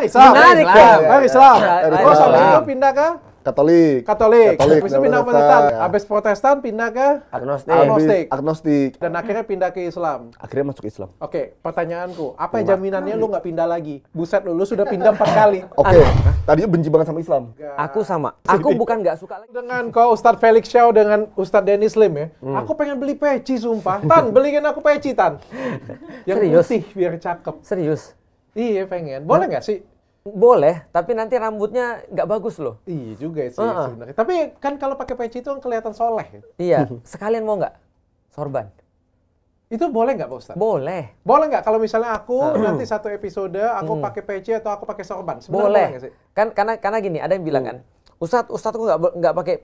Lahir Islam. Menarik Lahir Islam. Terus habis Islam. itu pindah ke Katolik. Habis itu pindah ke Protestan. ya. Habis Protestan pindah ke Agnostik. Agnostik. dan akhirnya pindah ke Islam. Akhirnya masuk Islam. Oke, pertanyaanku, apa jaminannya lu nggak pindah lagi? Buset lu sudah pindah 4 kali. Oke. Tadinya benci banget sama Islam. Aku sama. Aku bukan nggak suka lagi. Dengan kau Ustadz Felix Shaw dengan Ustadz Dennis Lim ya. Aku pengen beli peci sumpah. Tan, beliin aku peci Tan. Yang Serius? putih biar cakep. Serius. Iya pengen. Boleh nggak sih? Boleh, tapi nanti rambutnya nggak bagus loh. Iya juga sih sebenarnya. Tapi kan kalau pakai peci itu kan kelihatan soleh. Iya, sekalian mau nggak? Sorban. Itu boleh nggak Pak Ustadz? Boleh. Boleh nggak kalau misalnya aku nanti satu episode aku pakai peci atau aku pakai sorban? Sebenarnya boleh Boleh. nggak sih? Kan karena gini, ada yang bilang kan, Ustadz kok nggak pakai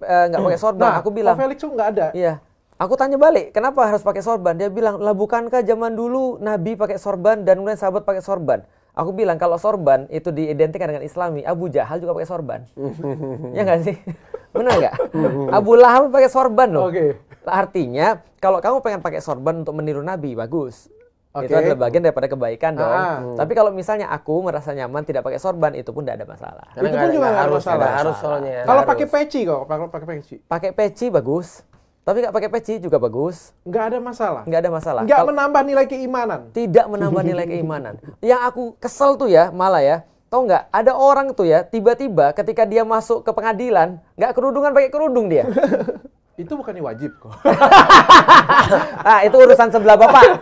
sorban. Nah, Aku bilang, Pak Felix tuh nggak ada. iya. Aku tanya balik, kenapa harus pakai sorban? Dia bilang, lah bukankah zaman dulu Nabi pakai sorban dan kemudian sahabat pakai sorban? Aku bilang kalau sorban itu diidentikan dengan Islami, Abu Jahal juga pakai sorban. Ya nggak sih? Benar nggak? Abu Lahab pakai sorban loh. Oke. Artinya kalau kamu pengen pakai sorban untuk meniru Nabi, bagus. Oke. Itu adalah bagian daripada kebaikan dong. Ah. Tapi kalau misalnya aku merasa nyaman tidak pakai sorban, itu pun tidak ada masalah. Itu pun juga nggak masalah. Harus soalnya. Kalau pakai peci kok, pakai peci. Pakai peci bagus, tapi nggak pakai peci juga bagus. Nggak ada masalah. Nggak ada masalah. Nggak Kalau menambah nilai keimanan. tidak menambah nilai keimanan. Yang aku kesel tuh ya, malah ya, tau nggak? Ada orang tuh ya, tiba-tiba ketika dia masuk ke pengadilan, nggak kerudungan pakai kerudung dia. Itu bukannya wajib kok. Ah, itu urusan sebelah Bapak.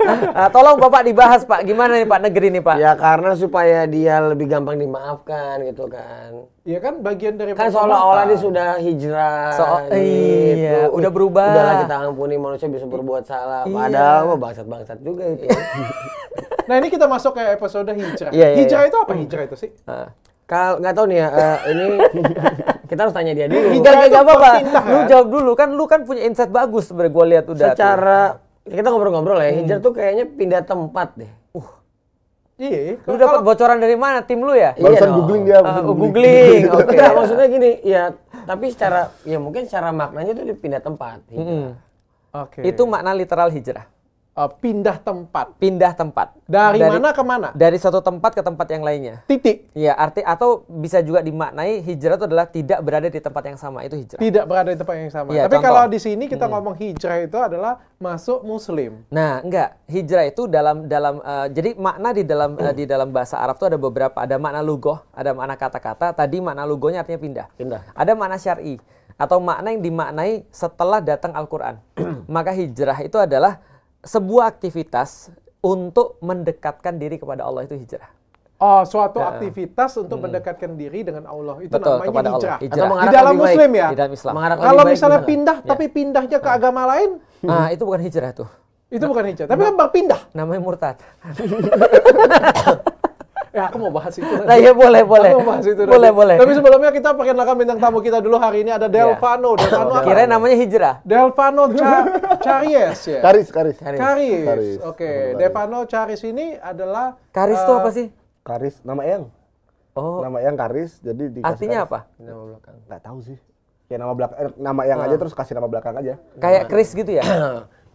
Tolong Bapak dibahas Pak, gimana nih Pak negeri nih Pak? Ya karena supaya dia lebih gampang dimaafkan gitu kan. Iya kan bagian dari Kan seolah-olah dia sudah hijrah. Iya, udah berubah. Udahlah kita ampuni, manusia bisa berbuat salah. Iya. Padahal mah bangsat-bangsat juga itu. Nah ini kita masuk ke episode hijrah. Iya, iya, Hijrah iya. itu apa hijrah itu sih? Kalau nggak tahu nih ya, ini kita harus tanya dia dulu. Hijrah itu Gak apa-apa, berpindah, lu kan? jawab dulu kan, lu kan punya insight bagus sebenarnya gue lihat udah. Secara kita ngobrol-ngobrol ya, hijrah tuh kayaknya pindah tempat deh. Iya. Lu dapat bocoran dari mana tim lu ya? Barusan dong. googling dia. Googling. Oke. Enggak, maksudnya gini, ya tapi secara ya mungkin secara maknanya tuh dia pindah tempat. hijrah. Oke. Itu makna literal hijrah. Pindah tempat. Pindah tempat. Dari mana ke mana? Dari satu tempat ke tempat yang lainnya. Titik. Ya, atau bisa juga dimaknai hijrah itu adalah tidak berada di tempat yang sama, itu hijrah. Tidak berada di tempat yang sama. Iya, Tapi contoh. kalau di sini kita ngomong hijrah itu adalah masuk muslim. Nah, enggak. Hijrah itu jadi makna di dalam bahasa Arab itu ada beberapa, ada makna lugoh, ada makna kata-kata. Tadi makna lugohnya artinya pindah. Pindah. Ada makna syar'i atau makna yang dimaknai setelah datang Al-Qur'an. Maka hijrah itu adalah sebuah aktivitas untuk mendekatkan diri kepada Allah, itu hijrah. Oh, suatu aktivitas untuk mendekatkan diri dengan Allah. Itu Betul, namanya kepada Allah. hijrah. Hijrah. Atau Di mengarah dalam lebih baik. muslim ya? Di dalam Islam. Mengarah lebih Kalau baik misalnya gimana? pindah, tapi pindahnya ke agama lain, Itu bukan hijrah tuh. itu bukan hijrah. Tapi kan berpindah. Namanya murtad. Ya, aku mau bahas itu. Nah, ya boleh. Aku mau bahas itu. Boleh, nanti. boleh. Tapi sebelumnya kita perkenalkan bintang tamu kita dulu hari ini ada Delvano. Delvano apa? Kirain namanya hijrah. Delvano Charies ya? Karis. Karis. Oke. Delvano Charies ini adalah Karis itu apa sih? Karis, nama Eyang. Oh, Nama Eyang Karis, jadi dikasih artinya Karis. apa? Nama belakang. Nggak tahu sih. Ya nama Eyang aja terus kasih nama belakang aja. Kayak Chris gitu ya?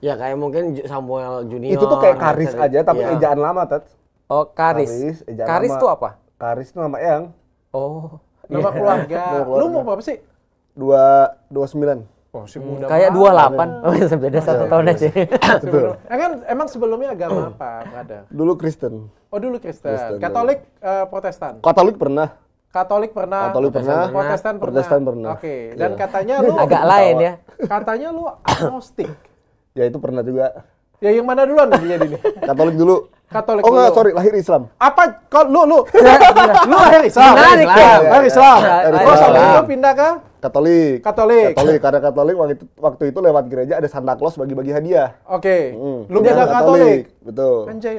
Ya kayak mungkin Samuel Junior. Itu tuh kayak Karis gitu. aja tapi Iya. ejaan lama, Tet. Oh, Karis. ejaan Karis nama. itu apa? Karis itu nama Eyang. Oh. nama keluarga. Nama keluarga. Lu mau berapa sih? 29. Oh, si muda Kayak banget. 28. Oh, beda 1 tahun aja. Emang sebelumnya agama apa, brother? Dulu Kristen. Oh, dulu Kristen. Kristen, Katolik, Protestan. Katolik pernah. Katolik pernah. Protestan pernah. Protestan pernah. Oke. Dan katanya lu Agak lain ya. Katanya lu agnostik. Ya itu pernah juga. Ya yang mana duluan nih jadi nih? Katolik dulu. Katolik Oh enggak, dulu. sorry, lahir Islam. Apa? Kok lu lahir Islam? Menarik Lahir ya. Lahir Islam. Terus Islam. habis itu pindah ke Katolik. Katolik. Karena Katolik waktu itu lewat gereja ada Santa Claus bagi-bagi hadiah. Oke. Mm. Lu pindah ke Katolik. Betul. Anjay.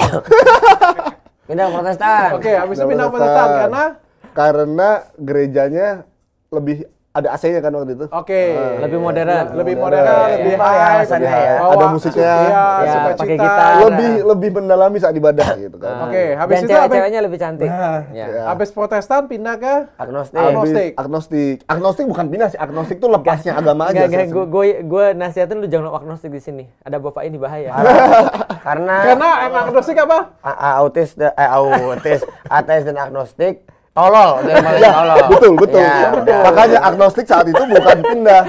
Pindah ke Protestan. Oke, habis itu pindah ke Protestan. Protestan Karena gerejanya lebih ada AC-nya kan waktu itu. Oke. Lebih modern. Lebih Modern. modern, lebih Simpel ya high. alasannya ya. Bawa Ada musiknya. Iya, Ya, sukacita. pakai gitar. Lebih mendalami saat ibadah gitu kan. Oke, habis Dan itu habis cewek-ceweknya lebih cantik. Ya. Ya. habis Protestan pindah ke Agnostik. Agnostik bukan pindah sih. Agnostik tuh lepasnya agama aja. Enggak, gue nasihatin lu jangan agnostik di sini. Ada bapak ini bahaya. Karena karena emang agnostik apa? ateis dan agnostik Tolol, itu yang paling Ya, tolol. betul. Ya, betul. Makanya agnostik saat itu bukan pindah.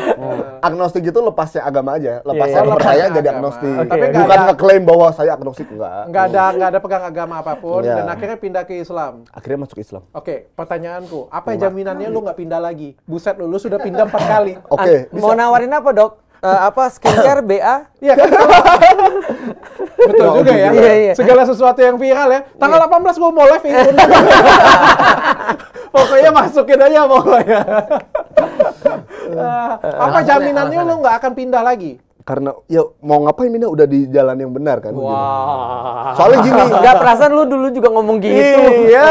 Agnostik itu lepasnya agama aja, lepasnya Iya. kepercayaan Lepasnya jadi agama. agnostik. Oke. Tapi nggak Bukan ada- ngeklaim bahwa saya agnostik, enggak. Nggak ada pegang agama apapun Iya. dan akhirnya pindah ke Islam. Akhirnya masuk Islam. Oke, pertanyaanku, apa jaminannya lu nggak pindah lagi? Buset lu sudah pindah 4 kali. Oke, Mau nawarin apa, Dok? Apa skincare BA? Iya kan? Betul juga ya. Iya, iya. Segala sesuatu yang viral ya. Tanggal 18 gua mau live ikut. Pokoknya masukin aja pokoknya. Apa jaminannya lu nggak akan pindah lagi? Karena ya mau ngapain pindah udah di jalan yang benar kan. Wah. Soalnya gini, Nggak perasaan lu dulu juga ngomong gitu. Iya.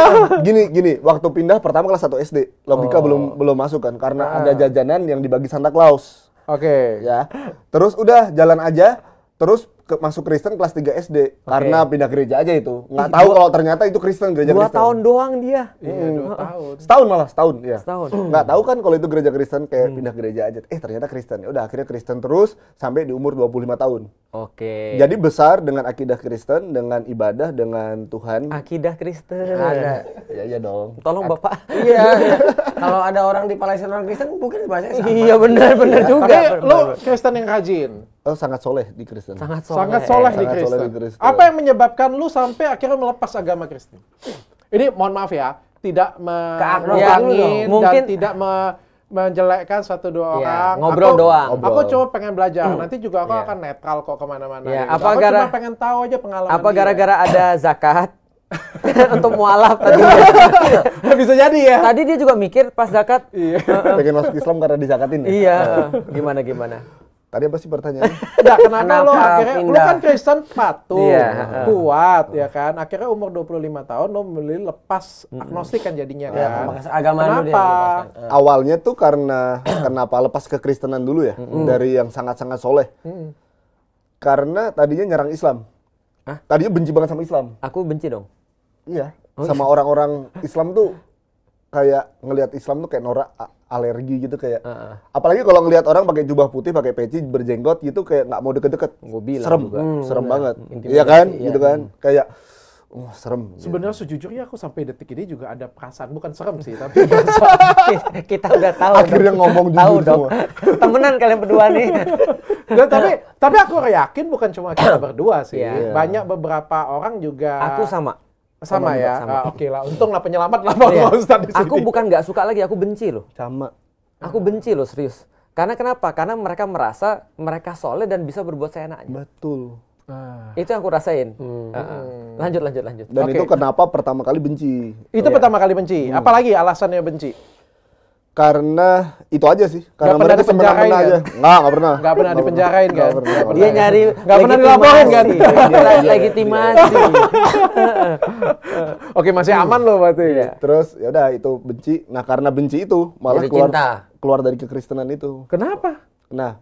gini, waktu pindah pertama kelas 1 SD, logika belum masuk kan karena ada jajanan yang dibagi Santa Claus. Oke. Ya. Terus udah jalan aja, terus masuk Kristen kelas 3 SD karena pindah gereja aja itu. Nggak tahu kalau ternyata itu Kristen, gereja 2 Kristen. tahun doang dia. Iya, 2 tahun. Setahun ya. Setahun. Nggak tahu kan kalau itu gereja Kristen kayak pindah gereja aja. Ternyata Kristen. Ya udah akhirnya Kristen terus sampai di umur 25 tahun. Oke. Jadi besar dengan akidah Kristen, dengan ibadah, dengan Tuhan. Akidah Kristen. Ada. Ya dong. Tolong Bapak. Iya. Kalau ada orang di Palestina orang Kristen mungkin bahasanya sama. Iya benar juga. Tapi lu Kristen yang rajin. Oh, sangat soleh di Kristen. Sangat soleh. Sangat soleh di Sangat soleh Kristen. di Kristen. Apa yang menyebabkan lu sampai akhirnya melepas agama Kristen? Ini mohon maaf ya, tidak Keagnostikan mengurangi dulu dong. dan Mungkin- tidak menjelekkan satu dua Iya, orang. ngobrol doang. Aku Ngobrol. cuma pengen belajar. Nanti juga aku Iya. akan netral kok kemana-mana. Iya, gitu. apa Aku gara- cuma pengen tahu aja pengalaman Apa dia. gara-gara ada zakat untuk mualaf tadi? Bisa jadi ya. Tadi dia juga mikir pas zakat. Iya. Pengen masuk Islam karena dizakatin ya? Iya. Gimana? Tadi apa sih pertanyaannya? Nah, kenapa Kenapa lo akhirnya, lu pindah? kan Kristen patuh, Iya, kuat ya kan. Akhirnya umur 25 tahun lo memilih lepas agnostik kan jadinya kan. Lepas agama dulu dia Kenapa? lepaskan. Awalnya tuh karena kenapa lepas kekristenan dulu ya? Dari yang sangat-sangat soleh. Karena tadinya nyerang Islam. Hah? Tadinya benci banget sama Islam. Aku benci dong. Iya. Sama orang-orang Islam tuh kayak ngelihat Islam tuh kayak norak alergi gitu kayak. Apalagi kalau ngelihat orang pakai jubah putih, pakai peci, berjenggot gitu kayak nggak mau deket-deket. Gua bilang serem, juga. serem banget. Intimidasi, Iya kan, iya. gitu kan. Kayak serem. Gitu. Sebenarnya sejujurnya aku sampai detik ini juga ada perasaan, bukan serem sih, tapi Kita udah tahu. Akhirnya Dok. ngomong tahu jujur dong. Temenan kalian berdua nih. Nggak, tapi aku yakin bukan cuma kita berdua sih. Iya. Banyak beberapa orang juga Aku sama. sama ya. sama. Oke lah, untung lah penyelamat lah Bang Iya. Ustadz di sini. Aku bukan nggak suka lagi, aku benci loh. Sama. Aku benci loh serius. Karena kenapa? Karena mereka merasa mereka soleh dan bisa berbuat seenaknya. Betul. Ah. Itu yang aku rasain. Lanjut. Dan Oke. itu kenapa pertama kali benci? Itu pertama kali benci. Apalagi alasannya benci? Karena itu aja sih. Karena Nggak pernah mereka dipenjarain semena-mena aja. kan? Nggak pernah. Nggak pernah dipenjarain kan? Nggak pernah. Dia nyari Nggak pernah dilaporin kan? Legitimasi. Oke, masih aman loh berarti. Iya. Terus ya udah itu benci. Nah karena benci itu malah Jadi keluar cinta. keluar dari kekristenan itu. Kenapa? Nah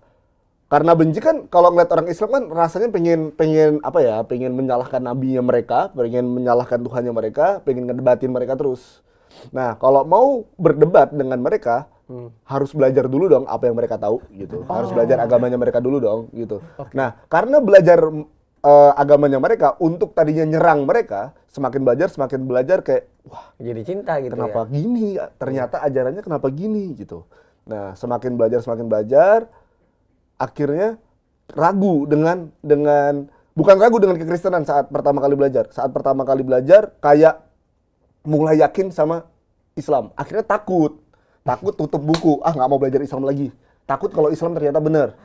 karena benci kan kalau ngeliat orang Islam kan rasanya pengen apa ya, pengen menyalahkan nabinya mereka, pengen menyalahkan Tuhannya mereka, pengen ngedebatin mereka terus. Nah kalau mau berdebat dengan mereka harus belajar dulu dong apa yang mereka tahu gitu. Harus belajar agamanya mereka dulu dong gitu. Nah karena belajar agamanya mereka untuk tadinya nyerang mereka, semakin belajar kayak wah Jadi cinta gitu kenapa ya. gini? Ternyata ajarannya kenapa gini gitu. Nah, semakin belajar, akhirnya ragu dengan bukan ragu dengan kekristenan saat pertama kali belajar. Saat pertama kali belajar kayak mulai yakin sama Islam. Akhirnya takut tutup buku. Nggak mau belajar Islam lagi. Takut kalau Islam ternyata benar.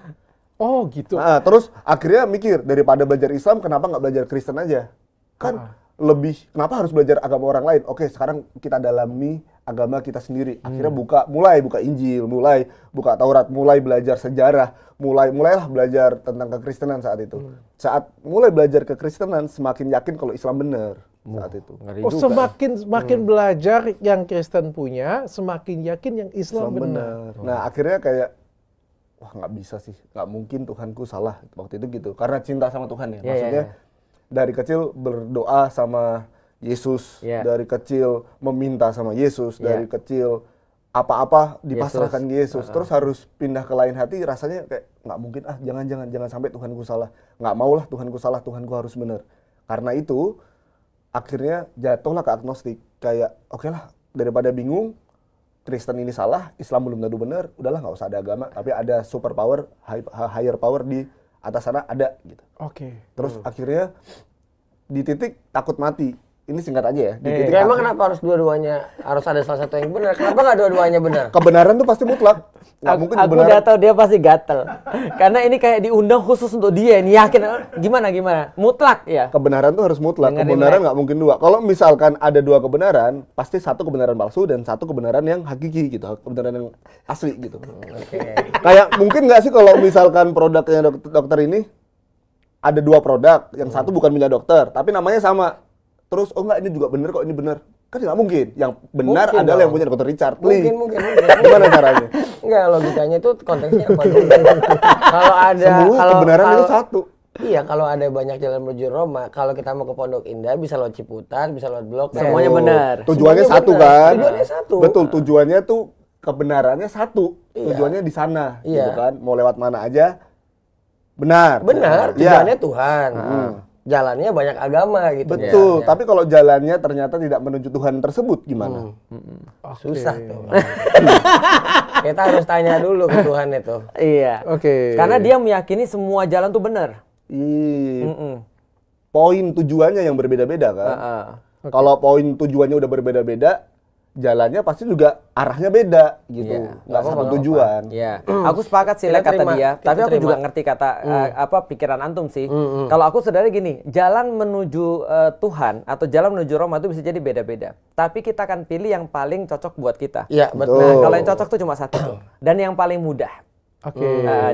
Oh gitu. Nah, terus akhirnya mikir daripada belajar Islam kenapa nggak belajar Kristen aja? Kan lebih kenapa harus belajar agama orang lain? Oke, sekarang kita dalami agama kita sendiri. Akhirnya mulai buka Injil, mulai buka Taurat, mulai belajar sejarah, mulailah belajar tentang kekristenan saat itu. Saat mulai belajar kekristenan semakin yakin kalau Islam benar saat itu. Oh, semakin belajar yang Kristen punya, semakin yakin yang Islam benar. Nah, akhirnya kayak wah nggak bisa sih, nggak mungkin Tuhanku salah waktu itu gitu. Karena cinta sama Tuhan ya. Iya, Maksudnya dari kecil berdoa sama Yesus, Iya. dari kecil meminta sama Yesus, Iya. dari kecil apa-apa dipasrahkan ke Yesus. Terus harus pindah ke lain hati, rasanya kayak nggak mungkin. Jangan sampai Tuhanku salah. Nggak maulah Tuhanku salah, Tuhanku harus benar. Karena itu akhirnya jatuhlah ke agnostik. Kayak oke lah, daripada bingung, Kristen ini salah, Islam belum tentu benar, udahlah nggak usah ada agama, tapi ada super power, higher power di atas sana ada gitu. Oke. Terus akhirnya di titik takut mati. Ini singkat aja ya. Di titik Ya, emang kenapa harus dua-duanya harus ada salah satu yang benar? Kenapa nggak dua-duanya benar? kebenaran tuh pasti mutlak. Nggak mungkin Aku kebenaran. udah tahu dia pasti gatel. Karena ini kayak diundang khusus untuk dia. Ini yakin gimana? Mutlak ya. Kebenaran tuh harus mutlak. Dengerin Kebenaran Lex. nggak mungkin dua. Kalau misalkan ada dua kebenaran, pasti satu kebenaran palsu dan satu kebenaran yang hakiki gitu, kebenaran yang asli gitu. Kayak mungkin nggak sih kalau misalkan produknya dokter ini ada dua produk, yang satu bukan punya dokter, tapi namanya sama. Terus oh nggak ini juga bener kok, ini bener. Kan nggak mungkin. Yang benar Mungkin adalah dong. yang punya dokter Richard Lee. Mungkin. Gimana caranya? Enggak, logikanya itu konteksnya apa dulu? Kalau ada Semua kebenaran itu satu. Iya, kalau ada banyak jalan menuju Roma, kalau kita mau ke Pondok Indah bisa lewat Ciputat, bisa lewat Blok. Semuanya Oh, benar. Tujuannya Semuanya satu benar. kan? Tujuannya satu. Betul, tujuannya tuh kebenarannya satu. Iya. Tujuannya di sana, Iya. gitu kan? Mau lewat mana aja benar. Benar, Iya. tujuannya Tuhan. Jalannya banyak agama gitu. Betul, Ya. tapi kalau jalannya ternyata tidak menuju Tuhan tersebut gimana? Susah tuh. Kita harus tanya dulu ke Tuhan itu. Iya. Oke. Karena dia meyakini semua jalan tuh benar. Poin tujuannya yang berbeda-beda kan? Kalau poin tujuannya udah berbeda-beda, jalannya pasti juga arahnya beda gitu. Iya. Nggak satu tujuan. Iya, aku sepakat sih Kita Lek, kata terima, dia. kita Tapi aku terima. juga ngerti kata pikiran antum sih. Kalau aku sebenarnya gini, jalan menuju Tuhan atau jalan menuju Roma itu bisa jadi beda-beda. Tapi kita akan pilih yang paling cocok buat kita. Iya, betul. Nah, kalau yang cocok tuh cuma satu tuh. Dan yang paling mudah. Oke.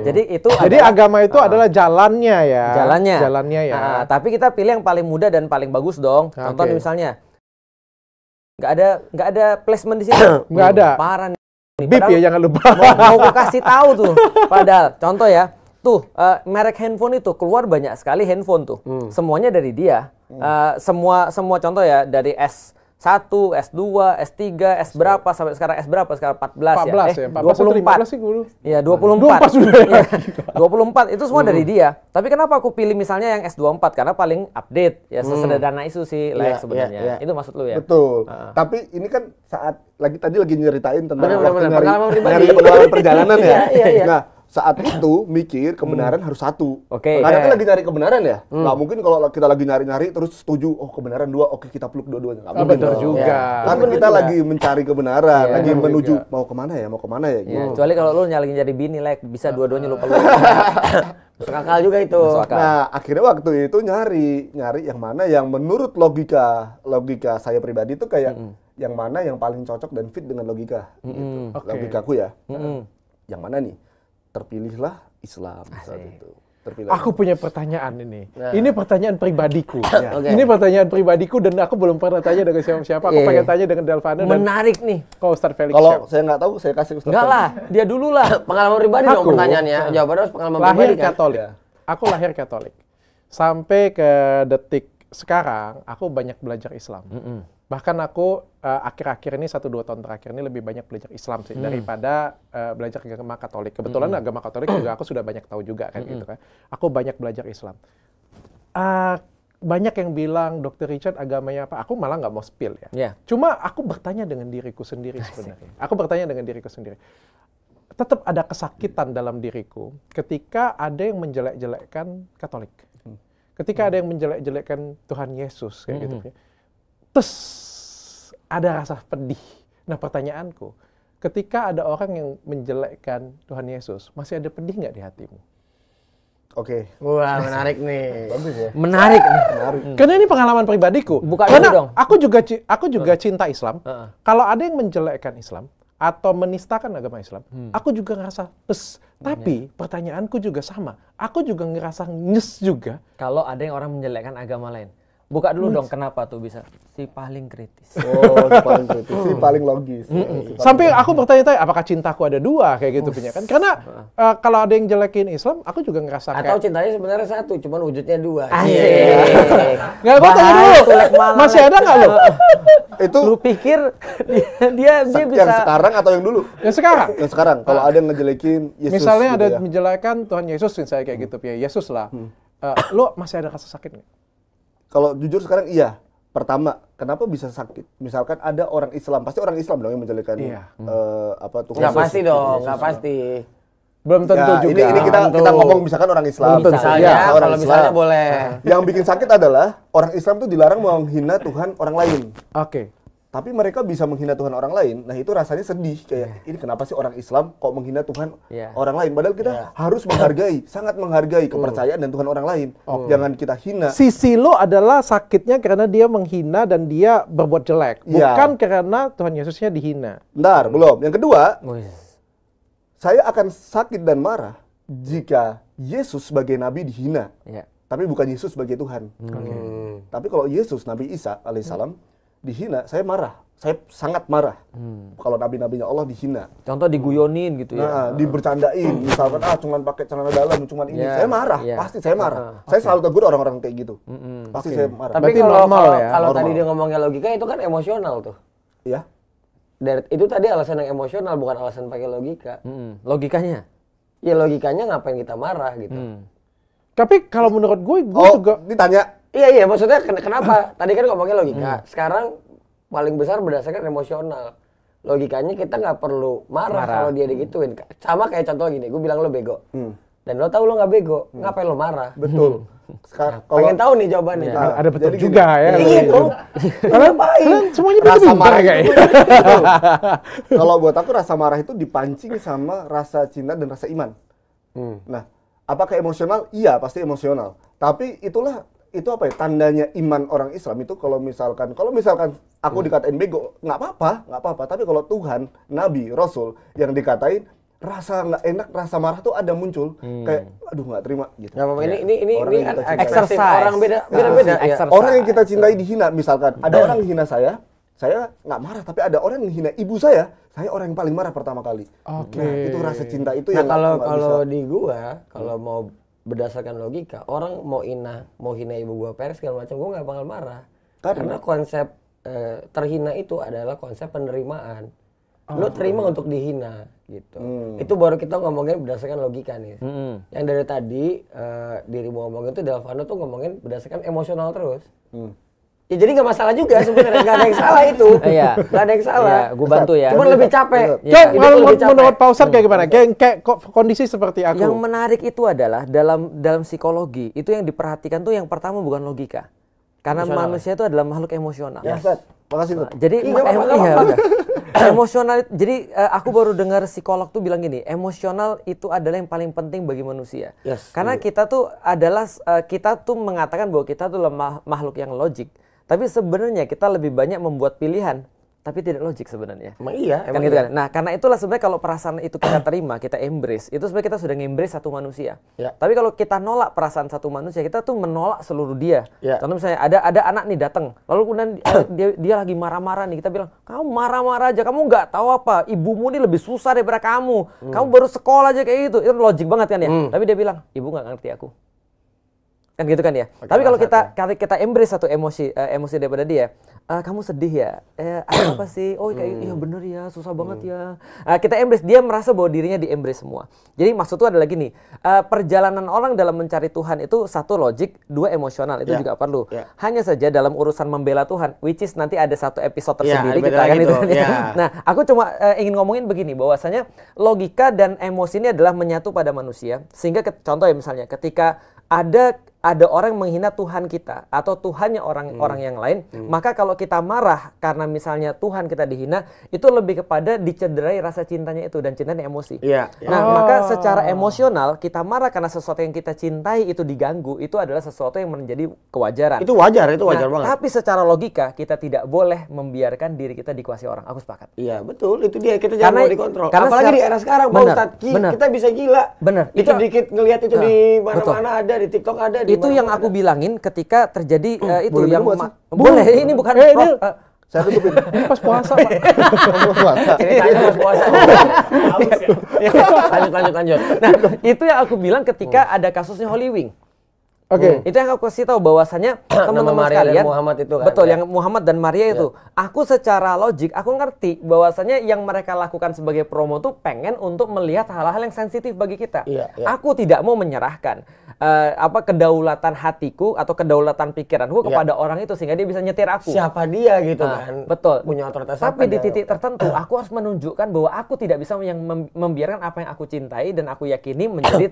Jadi itu Jadi adalah agama itu adalah jalannya ya. jalannya. Jalannya ya. Tapi kita pilih yang paling mudah dan paling bagus dong. Contoh Oke. misalnya, nggak ada placement di sini. Nggak ada. Parah nih. Bip Padahal ya, jangan lupa. mau aku kasih tahu tuh. Padahal contoh ya, tuh merek handphone itu keluar banyak sekali handphone tuh. Semuanya dari dia. Semua contoh ya dari S1, S2, S3, S berapa sampai sekarang S berapa sekarang 14 ya. 14 ya. 14 atau 15 sih dulu. Iya, 24. 24 sudah. Iya, 24 itu semua dari dia. Tapi kenapa aku pilih misalnya yang S24? Karena paling update. Ya sesederhana itu sih Lex sebenarnya. iya. Itu maksud lu ya? Betul. Tapi ini kan saat tadi lagi nyeritain tentang Benar, waktu benar. nyari Pengalaman pribadi. nyari pengalaman perjalanan ya. Iya. Nah, saat itu mikir kebenaran harus satu. Oke. Karena kan lagi nyari kebenaran ya. Nggak mungkin kalau kita lagi nyari-nyari terus setuju, oh kebenaran dua, oke kita peluk dua-duanya. Nggak mungkin benar dong. juga. Karena Benar kita juga. lagi mencari kebenaran, Iya, lagi benar menuju juga. mau kemana ya Ya, gitu. kecuali kalau lu lagi jadi bini Lex, bisa dua-duanya lu peluk. Masuk akal juga itu. Masuk akal. Nah, akhirnya waktu itu nyari yang mana yang menurut logika saya pribadi itu kayak yang mana yang paling cocok dan fit dengan logika. Gitu. Oke. Logikaku ya. Mm-mm. Yang mana nih? Terpilihlah Islam saat itu. Terpilih. Aku punya pertanyaan ini. Ini pertanyaan pribadiku. Oke. Ini pertanyaan pribadiku dan aku belum pernah tanya dengan siapa-siapa. Aku Iya. pengen tanya dengan Delvano dan Menarik nih. kau Ustadz Felix. Kalau saya nggak tahu, saya kasih Ustaz. Enggak lah, dia dulu lah. Pengalaman pribadi dong Aku, pertanyaannya. Jawabannya harus pengalaman lahir pribadi kan. Katolik. Aku lahir Katolik. Sampai ke detik sekarang, aku banyak belajar Islam. Bahkan aku akhir-akhir ini 1-2 tahun terakhir ini lebih banyak belajar Islam sih daripada belajar agama Katolik. Kebetulan agama Katolik juga aku sudah banyak tahu juga kan gitu kan. Aku banyak belajar Islam. Banyak yang bilang Dr. Richard agamanya apa? Aku malah nggak mau spill ya. Iya. Cuma aku bertanya dengan diriku sendiri sebenarnya. Aku bertanya dengan diriku sendiri. Tetap ada kesakitan dalam diriku ketika ada yang menjelek-jelekkan Katolik. Ketika ada yang menjelek-jelekkan Tuhan Yesus kayak gitu ya. Terus ada rasa pedih. Nah pertanyaanku, ketika ada orang yang menjelekkan Tuhan Yesus, masih ada pedih nggak di hatimu? Oke. Wah, menarik nih. Bagus ya. Menarik nih. Karena ini pengalaman pribadiku. Buka Karena dulu dong. aku juga cinta Islam. Kalau ada yang menjelekkan Islam atau menistakan agama Islam, aku juga ngerasa pes. Tapi pertanyaanku juga sama. Aku juga ngerasa nyes juga. Kalau ada yang orang menjelekkan agama lain. Buka dulu dong, kenapa tuh bisa? Si paling kritis. Oh, paling kritis sih, paling logis. Sampai aku bertanya-tanya, apakah cintaku ada dua kayak gitu punya kan? Karena kalau ada yang jelekin Islam, aku juga ngerasa Atau kayak cintanya sebenarnya satu, cuman wujudnya dua. Asik. nggak. Gue tanya Bahaya dulu, tuh, Lek Malang, masih Lek. ada nggak lo? Itu Lu pikir dia yang bisa sekarang atau yang dulu? Yang sekarang. Yang sekarang. Kalau ada yang ngejelekin Yesus Misalnya gitu ada ya. menjelekan Tuhan Yesus, misalnya kayak gitu ya, Yesus lah. Lo masih ada rasa sakit nggak? Kalau jujur sekarang iya. Pertama, kenapa bisa sakit? Misalkan ada orang Islam, pasti orang Islam dong yang menjelekkan Tuhan. Nggak pasti dong, nggak pasti. Belum tentu juga. Ini kita ngomong misalkan orang Islam. Misalnya, kalau misalnya boleh. Yang bikin sakit adalah orang Islam tuh dilarang menghina Tuhan orang lain. Oke. Tapi mereka bisa menghina Tuhan orang lain. Nah itu rasanya sedih. Kayak ini kenapa sih orang Islam kok menghina Tuhan orang lain? Padahal kita harus menghargai, sangat menghargai kepercayaan dan Tuhan orang lain. Jangan kita hina. Sisi lo adalah sakitnya karena dia menghina dan dia berbuat jelek. Bukan karena Tuhan Yesusnya dihina. Bentar, belum. Yang kedua, saya akan sakit dan marah jika Yesus sebagai Nabi dihina. Tapi bukan Yesus sebagai Tuhan. Tapi kalau Yesus, Nabi Isa alaihissalam, dihina, saya marah. Saya sangat marah kalau nabi-nabinya Allah dihina. Contoh diguyonin gitu ya. Nah, dibercandain, misalkan cuman pakai celana dalam, cuman ini. Saya marah, pasti saya marah. Saya selalu tegur orang-orang kayak gitu. Pasti saya marah. Tapi kalau tadi dia ngomongnya logika itu kan emosional tuh. Ya. Itu tadi alasan yang emosional, bukan alasan pakai logika. Logikanya? Ya logikanya ngapain kita marah gitu. Tapi kalau menurut gue juga ditanya. Iya, maksudnya kenapa? Tadi kan ngomongnya logika. Sekarang paling besar berdasarkan emosional. Logikanya kita nggak perlu marah kalau dia digituin. Sama kayak contoh gini, gue bilang lo bego. Dan lo tahu lo nggak bego, ngapain lo marah? Betul. Sekarang pengen tahu nih jawabannya. Ada betul juga ya. Iya dong. Kalian semuanya rasa marah kayak. Kalau buat aku rasa marah itu dipancing sama rasa cinta dan rasa iman. Nah, apakah emosional? Iya, pasti emosional. Tapi itu apa ya, tandanya iman orang Islam itu kalau misalkan aku dikatain bego, nggak apa-apa. Tapi kalau Tuhan, Nabi, Rasul yang dikatain, rasa nggak enak, rasa marah tuh ada muncul, kayak aduh nggak terima gitu. Nggak apa-apa, ini exercise. Orang beda. Orang yang kita cintai dihina, misalkan ada orang menghina saya nggak marah, tapi ada orang yang menghina ibu saya orang yang paling marah pertama kali. Oke. Nah, itu rasa cinta itu yang kalau di gua, kalau mau berdasarkan logika, orang mau hina ibu gua Peres segala macam, gua nggak bakal marah. Karena konsep terhina itu adalah konsep penerimaan. Lo terima untuk dihina gitu. Itu baru kita ngomongin berdasarkan logika nih. Yang dari tadi dirimu ngomongin itu, Delvano tuh ngomongin berdasarkan emosional terus. Ya jadi nggak masalah juga sebenarnya, nggak ada yang salah itu. Nggak ada yang salah. Gue bantu ya. Cuma lebih capek. Kalau menurut Pak Ustadz kayak gimana? Kayak kondisi seperti aku. Yang menarik itu adalah dalam psikologi itu yang diperhatikan tuh yang pertama bukan logika. Karena manusia itu adalah makhluk emosional. Ya, Ustaz. Makasih tuh. Jadi emosional. Jadi aku baru dengar psikolog tuh bilang gini, emosional itu adalah yang paling penting bagi manusia. Karena kita tuh mengatakan bahwa kita tuh makhluk yang logik. Tapi sebenarnya kita lebih banyak membuat pilihan, tapi tidak logik sebenarnya. Emang iya. Kan gitu kan. Nah, karena itulah sebenarnya kalau perasaan itu kita terima, kita embrace, itu sebenarnya kita sudah embrace satu manusia. Tapi kalau kita nolak perasaan satu manusia, kita tuh menolak seluruh dia. Contoh misalnya ada anak nih datang, lalu kemudian dia lagi marah-marah nih, kita bilang, kamu marah-marah aja, kamu nggak tahu apa, ibumu nih lebih susah daripada kamu. Kamu baru sekolah aja kayak gitu. Itu logik banget kan ya. Tapi dia bilang, ibu nggak ngerti aku. Kan gitu kan ya. Tapi kalau kita embrace satu emosi daripada dia, kamu sedih ya? Apa sih? Oh kayak iya bener ya, susah banget ya. Kita embrace, dia merasa bahwa dirinya di embrace semua. Jadi maksud itu adalah gini, perjalanan orang dalam mencari Tuhan itu satu logik, dua emosional, itu juga perlu. Hanya saja dalam urusan membela Tuhan, which is nanti ada satu episode tersendiri kita kan itu kan ya. Nah, aku cuma ingin ngomongin begini, bahwasanya logika dan emosi ini adalah menyatu pada manusia. Sehingga contoh ya misalnya ketika ada orang menghina Tuhan kita atau Tuhannya orang yang lain, maka kalau kita marah karena misalnya Tuhan kita dihina, itu lebih kepada dicederai rasa cintanya itu, dan cintanya emosi. Nah, maka secara emosional kita marah karena sesuatu yang kita cintai itu diganggu, itu adalah sesuatu yang menjadi kewajaran. Itu wajar banget. Tapi secara logika kita tidak boleh membiarkan diri kita dikuasai orang. Aku sepakat. Iya, betul. Itu dia, kita jangan mau dikontrol. Apalagi di era sekarang, Pak Ustadz, kita bisa gila. Bener. Dikit-dikit ngelihat itu di mana-mana ada, di TikTok ada, di itu yang aku bilangin ketika terjadi itu boleh yang boleh, ini bukan saya tutupin. Pas puasa, Pak. Ceritanya pas puasa. Lanjut. Nah, itu yang aku bilang ketika ada kasusnya Holy Wing. Oke. Itu yang aku kasih tahu bahwasanya teman-teman Maria dan sekalian, Muhammad itu kan, betul, ya. yang Muhammad dan Maria itu, aku secara logik aku ngerti bahwasanya yang mereka lakukan sebagai promo tuh pengen untuk melihat hal-hal yang sensitif bagi kita. Iya, iya. Aku tidak mau menyerahkan kedaulatan hatiku atau kedaulatan pikiranku kepada orang itu sehingga dia bisa nyetir aku. Siapa dia gitu kan? Betul. Punya otoritas Tapi apa di dia? titik tertentu aku harus menunjukkan bahwa aku tidak bisa membiarkan apa yang aku cintai dan aku yakini menjadi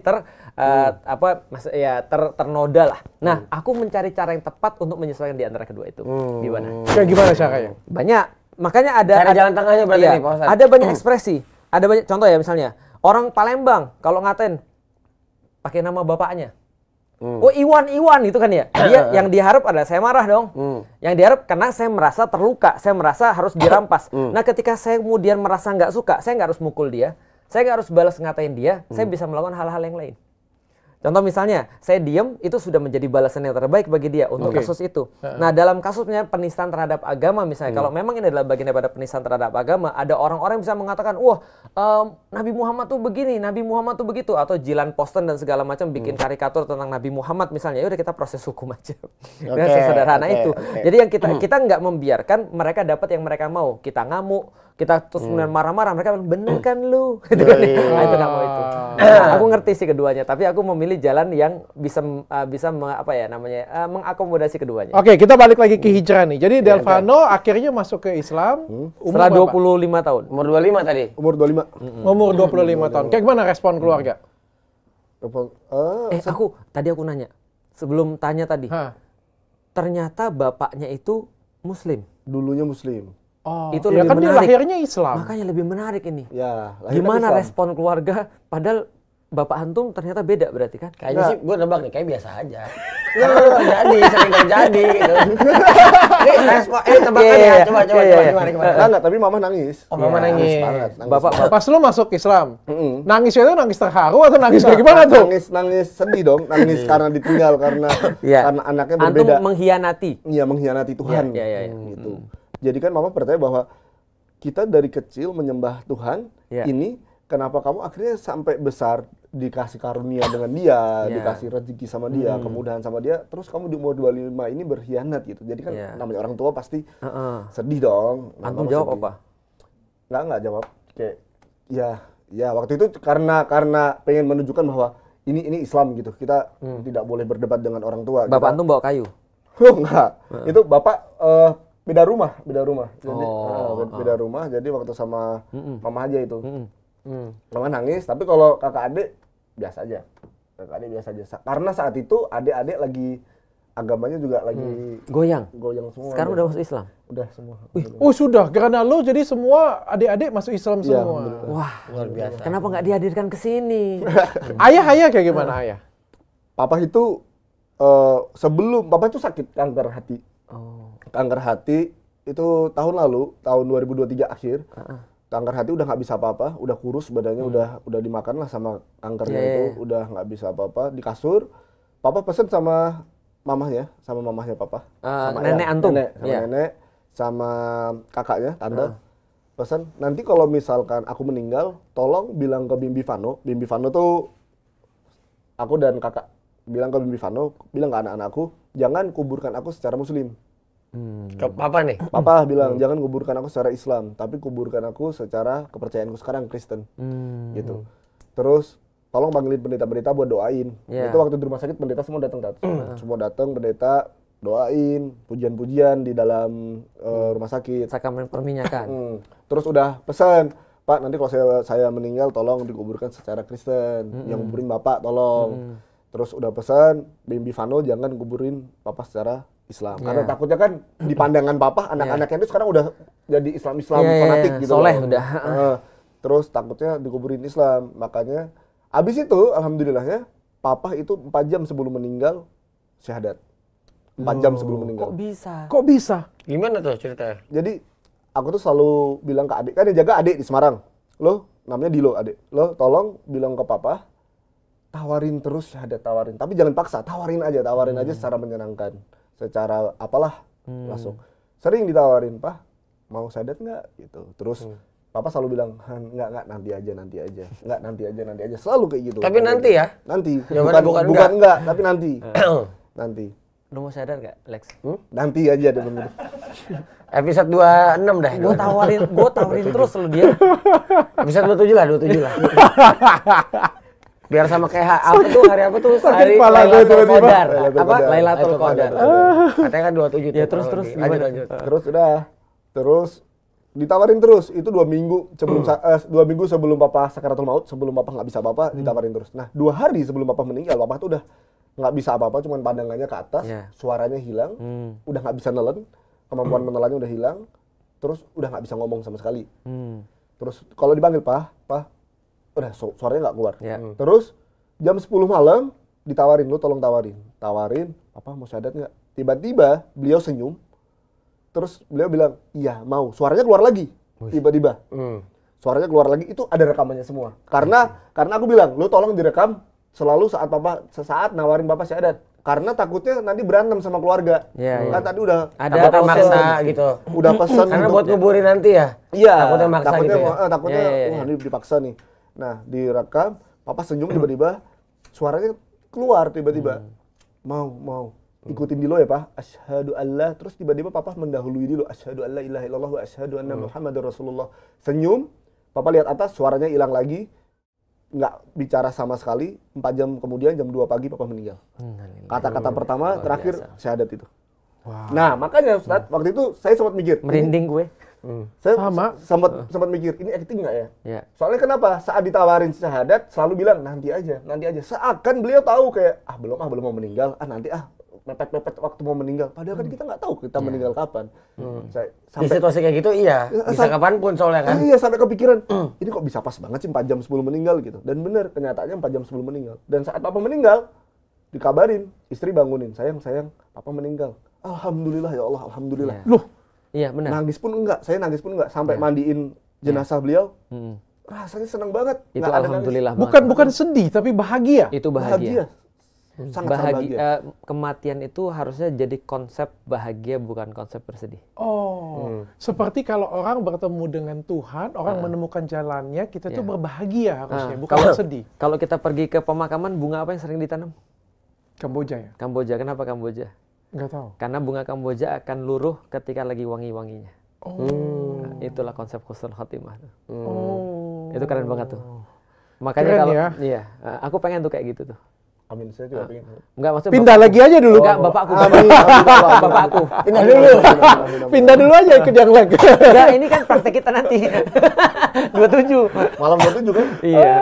ternoda lah. Nah, aku mencari cara yang tepat untuk menyesuaikan di antara kedua itu. Gimana? Kayak gimana caranya? Banyak. Makanya ada Cari jalan tengahnya berarti nih, Pak Ustadz. ada banyak ekspresi. Ada banyak contoh ya, misalnya orang Palembang kalau ngatain pakai nama bapaknya. Oh, Iwan itu kan ya. Dia yang diharap adalah saya marah dong. Yang diharap karena saya merasa terluka, saya merasa harus dirampas. Nah, ketika saya kemudian merasa nggak suka, saya nggak harus mukul dia, saya nggak harus balas ngatain dia, saya bisa melakukan hal-hal yang lain. Contoh misalnya, saya diem, itu sudah menjadi balasan yang terbaik bagi dia untuk kasus itu. Nah, dalam kasusnya penistaan terhadap agama misalnya, kalau memang ini adalah bagian daripada penistaan terhadap agama, ada orang-orang yang bisa mengatakan, wah, Nabi Muhammad tuh begini, Nabi Muhammad tuh begitu, atau Jilan Posten dan segala macam bikin karikatur tentang Nabi Muhammad misalnya, ya udah kita proses hukum aja. Sesederhana itu. Jadi yang kita nggak membiarkan mereka dapat yang mereka mau. Kita ngamuk, kita terus kemudian marah-marah, mereka bilang bener kan lu. Gitu kan. Nah, itu nggak mau itu. Aku ngerti sih keduanya, tapi aku memilih jalan yang bisa mengakomodasi keduanya. Oke, kita balik lagi ke hijrah nih. Jadi Delvano akhirnya masuk ke Islam Setelah 25 tahun. Umur 25 tadi. Umur 25. Umur 25 tahun. Kayak gimana respon keluarga? Aku nanya sebelum tanya tadi. Ternyata bapaknya itu Muslim. Dulunya Muslim. Oh, itu ya lebih kan dia menarik. lahirnya Islam. Makanya lebih menarik ini. Ya, Gimana Islam. respon keluarga? Padahal bapak antum ternyata beda berarti kan? Kayaknya sih gue nebak nih, kayak biasa aja. Sering terjadi gitu. Ini respon, tebakan ya, coba gimana? Enggak, tapi mama nangis. Oh, mama nangis. Banget, Bapak Pas lu masuk Islam, nangisnya itu nangis terharu atau nangis kayak gimana tuh? Nangis sedih dong, nangis karena ditinggal, karena anaknya antum berbeda. mengkhianati. Iya, mengkhianati Tuhan. Gitu. Jadi kan mama percaya bahwa kita dari kecil menyembah Tuhan, ini kenapa kamu akhirnya sampai besar dikasih karunia dengan dia, dikasih rezeki sama dia, kemudahan sama dia, terus kamu di umur 25 ini berkhianat gitu. Jadi kan namanya orang tua pasti sedih dong. Antum jawab apa? Enggak jawab. Kayak ya waktu itu karena pengen menunjukkan bahwa ini Islam gitu. Kita tidak boleh berdebat dengan orang tua. Bapak antum bawa kayu? Enggak. Itu bapak beda rumah. Jadi beda rumah. Jadi waktu sama mama aja itu. Mama nangis, tapi kalau kakak adik biasa aja. Karena saat itu adik-adik lagi agamanya juga lagi goyang semua. Sekarang udah masuk Islam. Udah semua. Oh sudah, karena lo jadi semua adik-adik masuk Islam semua. Wah, Luar biasa. kenapa nggak dihadirkan ke sini? Ayah kayak gimana ayah? Papa itu sebelum Papa itu sakit kanker hati. Kanker hati itu tahun lalu, tahun 2023 akhir. Kanker hati udah nggak bisa apa-apa, udah kurus badannya, udah dimakan lah sama kankernya itu, udah nggak bisa apa-apa. Di kasur, Papa pesen sama mamahnya Papa. Sama nenek antum? Nenek, sama kakaknya, tante. Pesan, nanti kalau misalkan aku meninggal, tolong bilang ke Bimbi Vano. Bimbi Vano tuh, aku dan kakak bilang ke Bimbi Vano, bilang ke anak-anakku, jangan kuburkan aku secara muslim. Ke papa nih? Papa bilang, jangan kuburkan aku secara Islam, tapi kuburkan aku secara kepercayaanku sekarang Kristen. Gitu. Terus, tolong panggilin pendeta-pendeta buat doain. Itu waktu di rumah sakit, pendeta semua datang. Semua datang, pendeta doain, pujian-pujian di dalam rumah sakit. Sakramen perminyakan. Terus udah pesan, Pak, nanti kalau saya meninggal, tolong dikuburkan secara Kristen. Yang kuburin Bapak, tolong. Terus udah pesan, Bimbi Vano jangan kuburin Papa secara Islam. Karena takutnya kan di pandangan Papa, anak-anaknya itu sekarang udah jadi Islam fanatik gitu. Soleh udah. Terus takutnya dikuburin Islam. Makanya, abis itu alhamdulillahnya, Papa itu 4 jam sebelum meninggal, syahadat. 4 jam sebelum meninggal. Kok bisa? Gimana tuh ceritanya? Jadi, aku tuh selalu bilang ke adik, kan yang jaga adik di Semarang. Lo, namanya Dilo adik. Lo tolong bilang ke Papa, tawarin terus syahadat, tawarin. Tapi jangan paksa, tawarin aja secara menyenangkan. Secara apalah, langsung. Sering ditawarin, Pak, mau syahadat nggak? Gitu. Terus Papa selalu bilang, enggak, nanti aja. Enggak, nanti aja. Selalu kayak gitu. Tapi nanti ya? Nanti. Jawabannya bukan enggak, tapi nanti. Nanti. Lu mau sadar gak, Lex? Nanti aja deh bener. Episode 26 dah. Gue tawarin terus lu dia. Episode 27 lah. Biar sama kayak apa tuh, hari apa tuh? Hari Lailatul Qadar. Apa? Lailatul Qadar. Katanya kan 27. Ya terus Lanjut. Terus ditawarin terus. Itu 2 minggu sebelum 2 minggu sebelum Papa sakaratul maut, sebelum Papa nggak bisa apa-apa, ditawarin terus. Nah, 2 hari sebelum Papa meninggal, Papa tuh udah nggak bisa apa-apa, cuman pandangannya ke atas, suaranya hilang, udah nggak bisa nelen, kemampuan menelannya udah hilang, terus udah nggak bisa ngomong sama sekali. Terus kalau dipanggil Pak, udah suaranya nggak keluar. Terus jam 10 malam ditawarin, lu tolong tawarin, Papa mau syahadat nggak? Tiba-tiba beliau senyum, terus beliau bilang, iya mau. Suaranya keluar lagi, tiba-tiba. Suaranya keluar lagi, itu ada rekamannya semua. Karena aku bilang, lu tolong direkam selalu sesaat nawarin Papa syahadat. Karena takutnya nanti berantem sama keluarga. Kan tadi udah ada maksa gitu. Udah pesan karena buat kuburin nanti ya. Iya. Takutnya maksa gitu ya. Takutnya ini dipaksa nih. Nah, direkam, Papa senyum tiba-tiba, suaranya keluar tiba-tiba. Mau. Ikutin dulu ya, Pak. Asyhadu alla, terus tiba-tiba Papa mendahului dulu. Asyhadu alla ilaha illallah wa asyhadu anna Muhammadar Rasulullah. Senyum, Papa lihat atas, suaranya hilang lagi. Nggak bicara sama sekali. 4 jam kemudian, jam 2 pagi Papa meninggal. Kata-kata pertama, terakhir, syahadat itu. Wow. Nah, makanya Ustadz, waktu itu saya sempat mikir. Merinding gue. Saya sempat mikir, ini acting nggak ya? Soalnya kenapa? Saat ditawarin syahadat, selalu bilang, nanti aja. Seakan beliau tahu kayak, belum mau meninggal, nanti mepet-mepet waktu mau meninggal. Padahal kan kita nggak tahu kita meninggal kapan. Di situasi kayak gitu bisa kapanpun soalnya kan. Iya, sampai kepikiran, ini kok bisa pas banget sih 4 jam sebelum meninggal gitu. Dan bener, kenyataannya 4 jam sebelum meninggal. Dan saat Papa meninggal, dikabarin, istri bangunin, sayang, Papa meninggal. Alhamdulillah ya Allah, alhamdulillah. Loh, iya benar. Saya nangis pun enggak sampai mandiin jenazah beliau. Rasanya senang banget. Itu alhamdulillah banget. Bukan sedih tapi bahagia. Itu bahagia. Sangat bahagia. Kematian itu harusnya jadi konsep bahagia, bukan konsep bersedih. Seperti kalau orang bertemu dengan Tuhan, orang menemukan jalannya, kita tuh berbahagia harusnya, bukan sedih. Kalau kita pergi ke pemakaman, bunga apa yang sering ditanam? Kamboja ya? Kamboja. Kenapa Kamboja? Nggak tahu. Karena bunga Kamboja akan luruh ketika lagi wangi-wanginya. Nah, itulah konsep husnul khotimah. Itu keren banget tuh. Makanya keren kalau ya? aku pengen tuh kayak gitu tuh. Amin, saya juga pengen. Enggak, maksudnya pindah lagi aja dulu. Enggak, bapakku. Bapakku. Pindah dulu. Pindah dulu aja ikut yang lagi. Enggak, ini kan praktek kita nanti. 27. Malam 27 kan? Iya.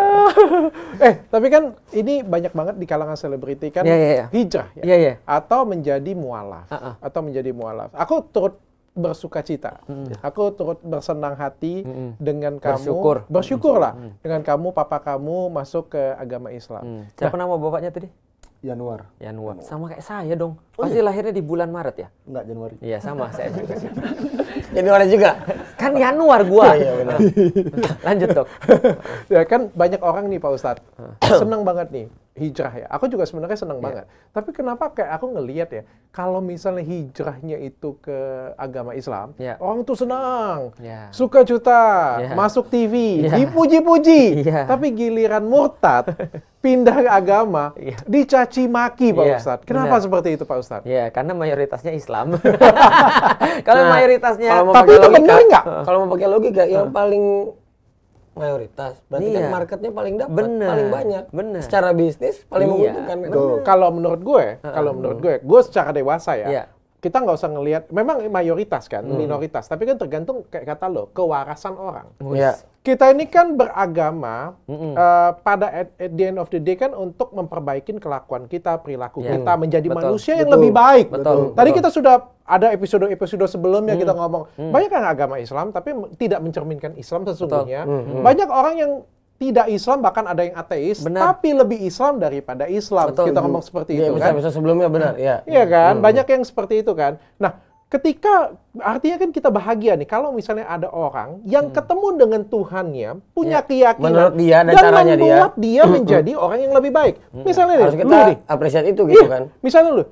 Tapi kan ini banyak banget di kalangan selebriti kan hijrah ya. Iya. Atau menjadi mualaf. Aku turut bersuka cita. Aku turut bersenang hati dengan kamu. Bersyukurlah dengan kamu, papa kamu masuk ke agama Islam. Siapa nama bapaknya tadi? Januar. Sama kayak saya dong. Pasti lahirnya di bulan Maret ya? Enggak, Januari. Iya, sama saya juga. Januari juga. Kan Januar gua. Iya, benar. Lanjut, Dok. Ya kan banyak orang nih Pak Ustadz. Senang banget nih hijrah ya. Aku juga sebenarnya senang banget. Tapi kenapa kayak aku ngelihat ya, kalau misalnya hijrahnya itu ke agama Islam, orang tuh senang, suka juta, masuk TV, dipuji-puji. Tapi giliran murtad, pindah ke agama, dicaci maki Pak Ustadz. Kenapa seperti itu Pak Ustadz? Ya, karena mayoritasnya Islam. Kalau mayoritasnya, tapi itu benar nggak? Kalau mau pakai logika, yang paling mayoritas berarti kan marketnya paling dapat, paling banyak. Secara bisnis paling menguntungkan. Kalau menurut gue secara dewasa ya, kita nggak usah ngelihat, memang mayoritas kan, minoritas, tapi kan tergantung kayak kata lo, kewarasan orang. Kita ini kan beragama pada at the end of the day kan untuk memperbaiki kelakuan kita, perilaku kita menjadi manusia yang lebih baik. Tadi kita sudah ada episode-episode sebelumnya kita ngomong banyak yang agama Islam tapi tidak mencerminkan Islam sesungguhnya. Banyak orang yang tidak Islam, bahkan ada yang ateis, tapi lebih Islam daripada Islam. Kita ngomong seperti itu kan. Bisa sebelumnya benar, Iya kan, banyak yang seperti itu kan. Nah, ketika artinya kan kita bahagia nih kalau misalnya ada orang yang ketemu dengan Tuhannya, punya keyakinan menurut dia dan caranya membuat dia menjadi orang yang lebih baik. Misalnya harus kita apresiasi itu gitu kan. Misalnya lu,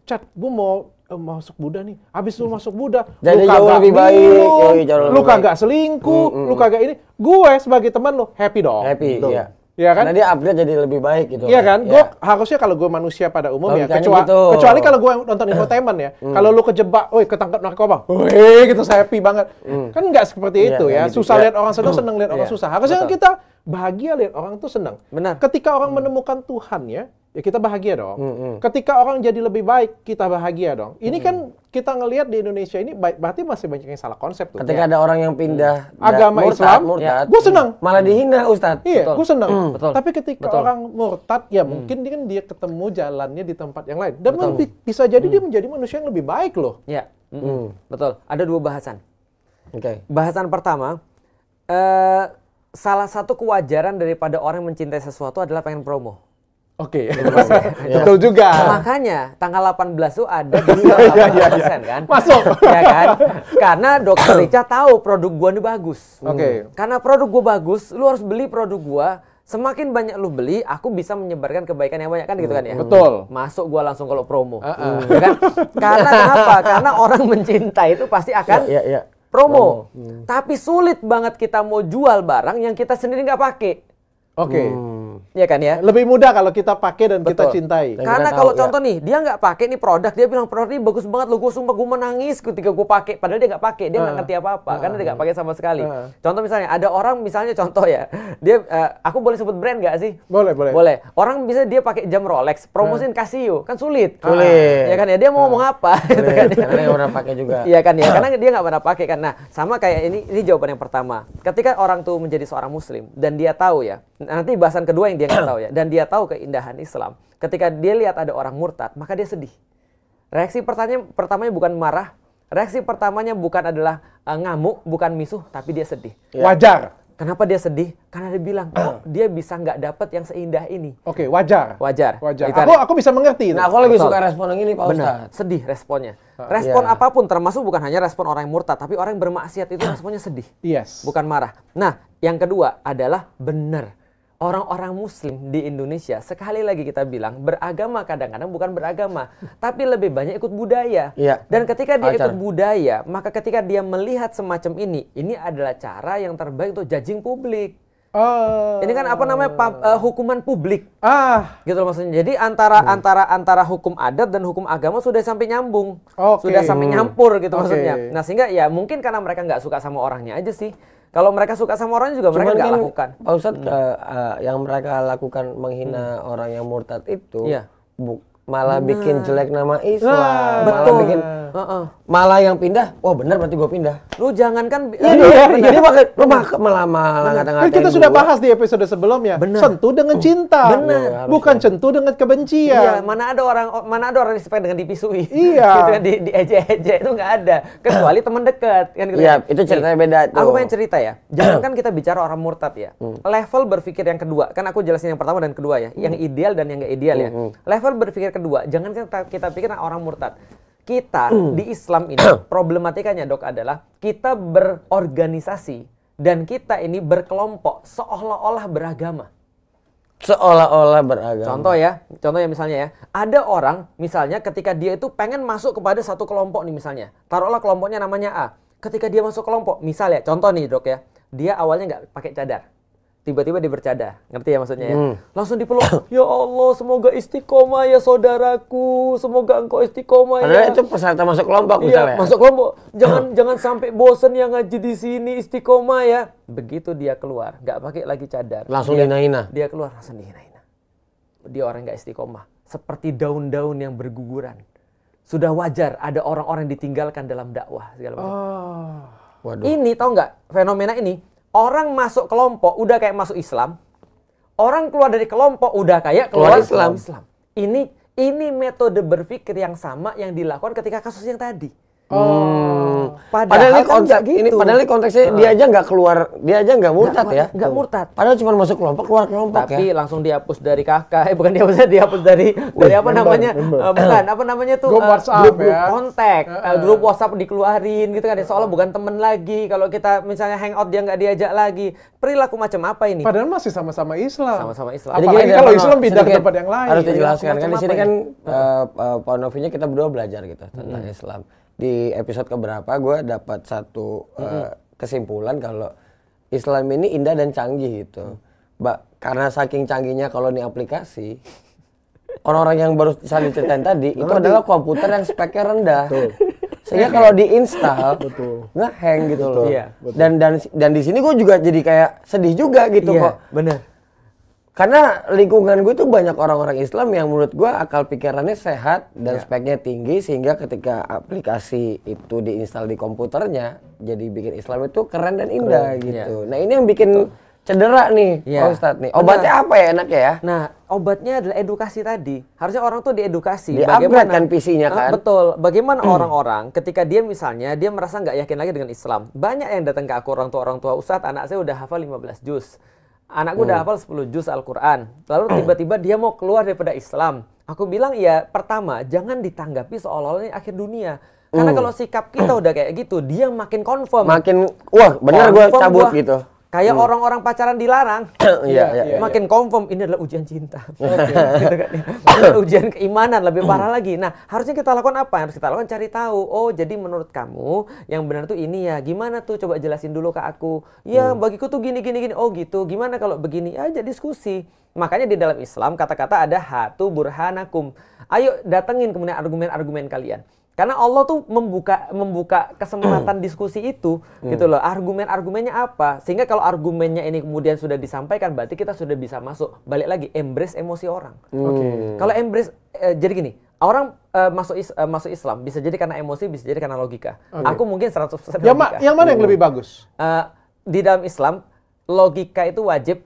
Chat, gue mau masuk Buddha nih. Habis lu masuk Buddha, jadi lu jauh kagak lebih baik. minum, Yoi, jauh lebih lu kagak selingkuh, lu kagak ini. Gue sebagai teman lu happy dong. Happy, iya. Iya kan? Karena dia upgrade jadi lebih baik gitu. Iya kan? Ya. Gue harusnya kalau gue manusia pada umumnya, Logikanya gitu. kecuali kalau gue nonton infotainment ya, kalau lu kejebak, woi ketangkap narkoba, woi gitu saya happy banget. Kan nggak seperti Iya, itu ya. gitu. Susah Iya. lihat orang senang lihat orang susah. Harusnya kita bahagia lihat orang tuh senang. Benar. Ketika orang menemukan Tuhan ya kita bahagia dong. Ketika orang jadi lebih baik, kita bahagia dong. Ini kan kita ngelihat di Indonesia ini berarti masih banyak yang salah konsep tuh. Ketika ada orang yang pindah agama Islam, murtad, gue senang. malah dihina Ustadz. Iya, gue senang. Betul. Tapi ketika orang murtad, ya mungkin dia ketemu jalannya di tempat yang lain. Dan bisa jadi dia menjadi manusia yang lebih baik loh. Ya, betul. Ada 2 bahasan. Oke. Bahasan pertama, salah satu kewajaran daripada orang yang mencintai sesuatu adalah pengen promo. Oke, betul juga. Makanya tanggal 18 itu ada diskon 8% kan? Masuk. Ya kan? Karena Dokter Rica tahu produk gua ini bagus. Oke. Karena produk gua bagus, lu harus beli produk gua. Semakin banyak lu beli, aku bisa menyebarkan kebaikan yang banyak kan gitu kan ya? Betul. Masuk gua langsung kalau promo. Ya kan? Karena kenapa? Karena orang mencintai itu pasti akan promo. Tapi sulit banget kita mau jual barang yang kita sendiri nggak pakai. Oke. Iya kan ya? Lebih mudah kalau kita pakai dan kita Betul. cintai. Dan Karena kita kalau tahu, contoh nih, dia nggak pakai nih produk, dia bilang produk ini bagus banget loh, gue sumpah gue menangis ketika gue pakai. Padahal dia nggak pakai, dia nggak ngerti apa-apa, karena dia nggak pakai sama sekali. Contoh misalnya, ada orang misalnya contoh ya, dia, aku boleh sebut brand nggak sih? Boleh, boleh. Boleh. Orang bisa dia pakai jam Rolex, promosin Casio, kan sulit. Sulit. Ya kan ya, dia mau ngomong apa? Gitu kan ya. Karena yang orang pakai juga. Iya kan ya, karena dia nggak pernah pakai kan. Nah, sama kayak ini jawaban yang pertama. Ketika orang tuh menjadi seorang Muslim dan dia tahu ya, nanti bahasan kedua yang dia nggak tahu ya, dan dia tahu keindahan Islam. Ketika dia lihat ada orang murtad, maka dia sedih. Reaksi pertamanya bukan marah, reaksi pertamanya bukan adalah ngamuk, bukan misuh, tapi dia sedih. Wajar. Kenapa dia sedih? Karena dia bilang, oh dia bisa nggak dapat yang seindah ini. Oke, wajar. Wajar. Wajar. Gitu kan? Aku bisa mengerti. Nah, aku lebih Betul. suka respon yang ini, Pak Benar, Ustadz. sedih responnya. Respon Iya. apapun, termasuk bukan hanya respon orang yang murtad, tapi orang yang bermaksiat itu responnya sedih. Yes. Bukan marah. Nah, yang kedua adalah benar. Orang-orang Muslim di Indonesia, sekali lagi kita bilang, beragama kadang-kadang bukan beragama, tapi lebih banyak ikut budaya. Iya. Dan ketika dia Pacar. ikut budaya, maka ketika dia melihat semacam ini adalah cara yang terbaik untuk judging publik. Ini kan apa namanya hukuman publik. Gitu loh maksudnya. Jadi antara hukum adat dan hukum agama sudah sampai nyambung. Oke. Sudah sampai nyampur gitu Oke. maksudnya. Nah, sehingga ya mungkin karena mereka nggak suka sama orangnya aja sih. Kalau mereka suka sama orangnya juga mereka nggak lakukan. Pak Ustadz, yang mereka lakukan menghina orang yang murtad itu, Iya. malah bikin jelek nama Islam. Malah betul. bikin malah yang pindah, wah benar berarti gue pindah. Lu jangankan Jadi malah ngata-ngatain Kan kita sudah gua. bahas di episode sebelumnya. Benar. Sentuh dengan cinta. Benar. Bukan sentuh dengan Iya, kebencian. mana ada orang respect dengan dipisui. Iya. Gitu kan, di ejek-ejek itu nggak ada. Kecuali teman dekat kan gitu. Iya, kan. itu ceritanya Nih, beda tuh. Aku pengen cerita ya. Jangan kan kita bicara orang murtad ya. Level berpikir yang kedua, kan aku jelasin yang pertama dan kedua ya. Yang ideal dan yang nggak ideal ya. Level berpikir kedua, jangan kita pikir orang murtad. Kita di Islam ini problematikanya Dok adalah kita berorganisasi dan kita ini berkelompok seolah-olah beragama. Seolah-olah beragama. Contoh ya misalnya ya, ada orang misalnya ketika dia itu pengen masuk kepada satu kelompok nih misalnya, taruhlah kelompoknya namanya A. Ketika dia masuk kelompok, misalnya contoh nih Dok ya, dia awalnya nggak pakai cadar, tiba-tiba dia bercadar, ngerti ya maksudnya ya? Langsung dipeluk, ya Allah semoga istiqomah ya saudaraku, semoga engkau istiqomah Padahal ya. itu peserta masuk kelompok Iya, misalnya. masuk kelompok. Jangan sampai bosen yang ngaji di sini istiqomah ya. Begitu dia keluar, nggak pakai lagi cadar. Langsung dia, dihina-hina. Dia keluar langsung dihina-hina. Dia orang nggak istiqomah, seperti daun-daun yang berguguran. Sudah wajar ada orang-orang ditinggalkan dalam dakwah segala macam. Waduh. Ini tau nggak fenomena ini? Orang masuk kelompok udah kayak masuk Islam. Orang keluar dari kelompok udah kayak keluar Islam. Ini metode berpikir yang sama yang dilakukan ketika kasus yang tadi. Padahal ini kan konsep nggak gitu. padahal ini konteksnya dia aja nggak keluar, dia aja nggak murtad ya. Nggak murtad. Padahal cuma masuk kelompok, keluar kelompok Tapi ya. langsung dihapus dari kakak, bukan dihapus dari apa namanya, bukan apa namanya tuh, Grup WhatsApp grup ya. kontak, grup WhatsApp dikeluarin gitu kan, seolah bukan temen lagi. Kalau kita misalnya hangout dia nggak diajak lagi, perilaku macam apa ini? Padahal masih sama-sama Islam. Sama-sama Islam. Jadi Apalagi gini, kalau Pono, Islam pindah ke sedikit tempat yang lain. Harus dijelaskan kan Macam di sini apa kan Pak Novinya kita berdua belajar gitu tentang Islam. Di episode keberapa gue dapat satu kesimpulan kalau Islam ini indah dan canggih gitu. Karena saking canggihnya kalau ini aplikasi, orang-orang yang baru saya ceritain tadi itu adalah komputer yang speknya rendah. Sehingga kalau diinstal nge-hang gitu loh. Iya. Dan di sini gue juga jadi kayak sedih juga gitu kok. Bener. Karena lingkungan gue tuh banyak orang-orang Islam yang menurut gue akal pikirannya sehat dan speknya tinggi, sehingga ketika aplikasi itu diinstal di komputernya jadi bikin Islam itu keren dan indah gitu. Nah ini yang bikin cedera nih, Pak Ustadz nih. Obatnya apa ya enaknya ya? Nah, obatnya adalah edukasi tadi. Harusnya orang tuh diedukasi. Di-upgrade kan PC-nya kan? Betul. Bagaimana orang-orang ketika dia misalnya dia merasa nggak yakin lagi dengan Islam. Banyak yang datang ke aku orang tua Ustadz, anak saya udah hafal 15 juz. Anakku udah hafal 10 juz Al-Quran. Lalu tiba-tiba dia mau keluar daripada Islam. Aku bilang ya pertama jangan ditanggapi seolah-olah ini akhir dunia. Karena kalau sikap kita udah kayak gitu, dia makin confirm. Makin, wah bener gue cabut gitu. Kayak orang-orang pacaran dilarang. Iya. Makin confirm ini adalah ujian cinta. Gitu kan. Ini ujian keimanan lebih parah lagi. Nah, harusnya kita lakukan apa? Yang harus kita lakukan cari tahu. Oh, jadi menurut kamu yang benar tuh ini ya. Gimana tuh? Coba jelasin dulu ke aku. Ya, bagiku tuh gini. Oh, gitu. Gimana kalau begini? Aja diskusi. Makanya di dalam Islam kata-kata ada hatu burhanakum. Ayo datengin kemudian argumen-argumen kalian. Karena Allah tuh membuka kesempatan diskusi itu gitu loh. Argumen-argumennya apa? Sehingga kalau argumennya ini kemudian sudah disampaikan, berarti kita sudah bisa masuk. Balik lagi, embrace emosi orang. Kalau embrace, jadi gini, orang masuk Islam bisa jadi karena emosi, bisa jadi karena logika. Aku mungkin 100% logika. Yang mana yang lebih bagus? Di dalam Islam, logika itu wajib,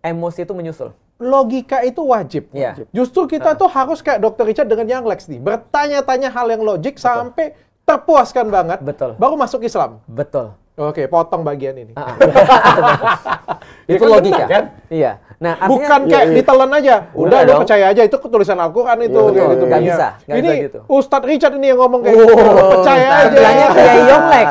emosi itu menyusul. Logika itu wajib. Iya. Justru kita tuh harus kayak Dr. Richard dengan yang Lex nih. Bertanya-tanya hal yang logik sampai terpuaskan banget. Betul. Baru masuk Islam. Betul. Oke, potong bagian ini. Itu kan logika. benar, kan? Iya. Nah, artinya, bukan kayak ditelan aja. Udah lu percaya aja itu tulisan Al-Qur'an itu kayak gitu. Nggak bisa Ini gitu. Ustadz Richard ini yang ngomong kayak gitu. Percaya aja. Bilangnya kayak Yonglex.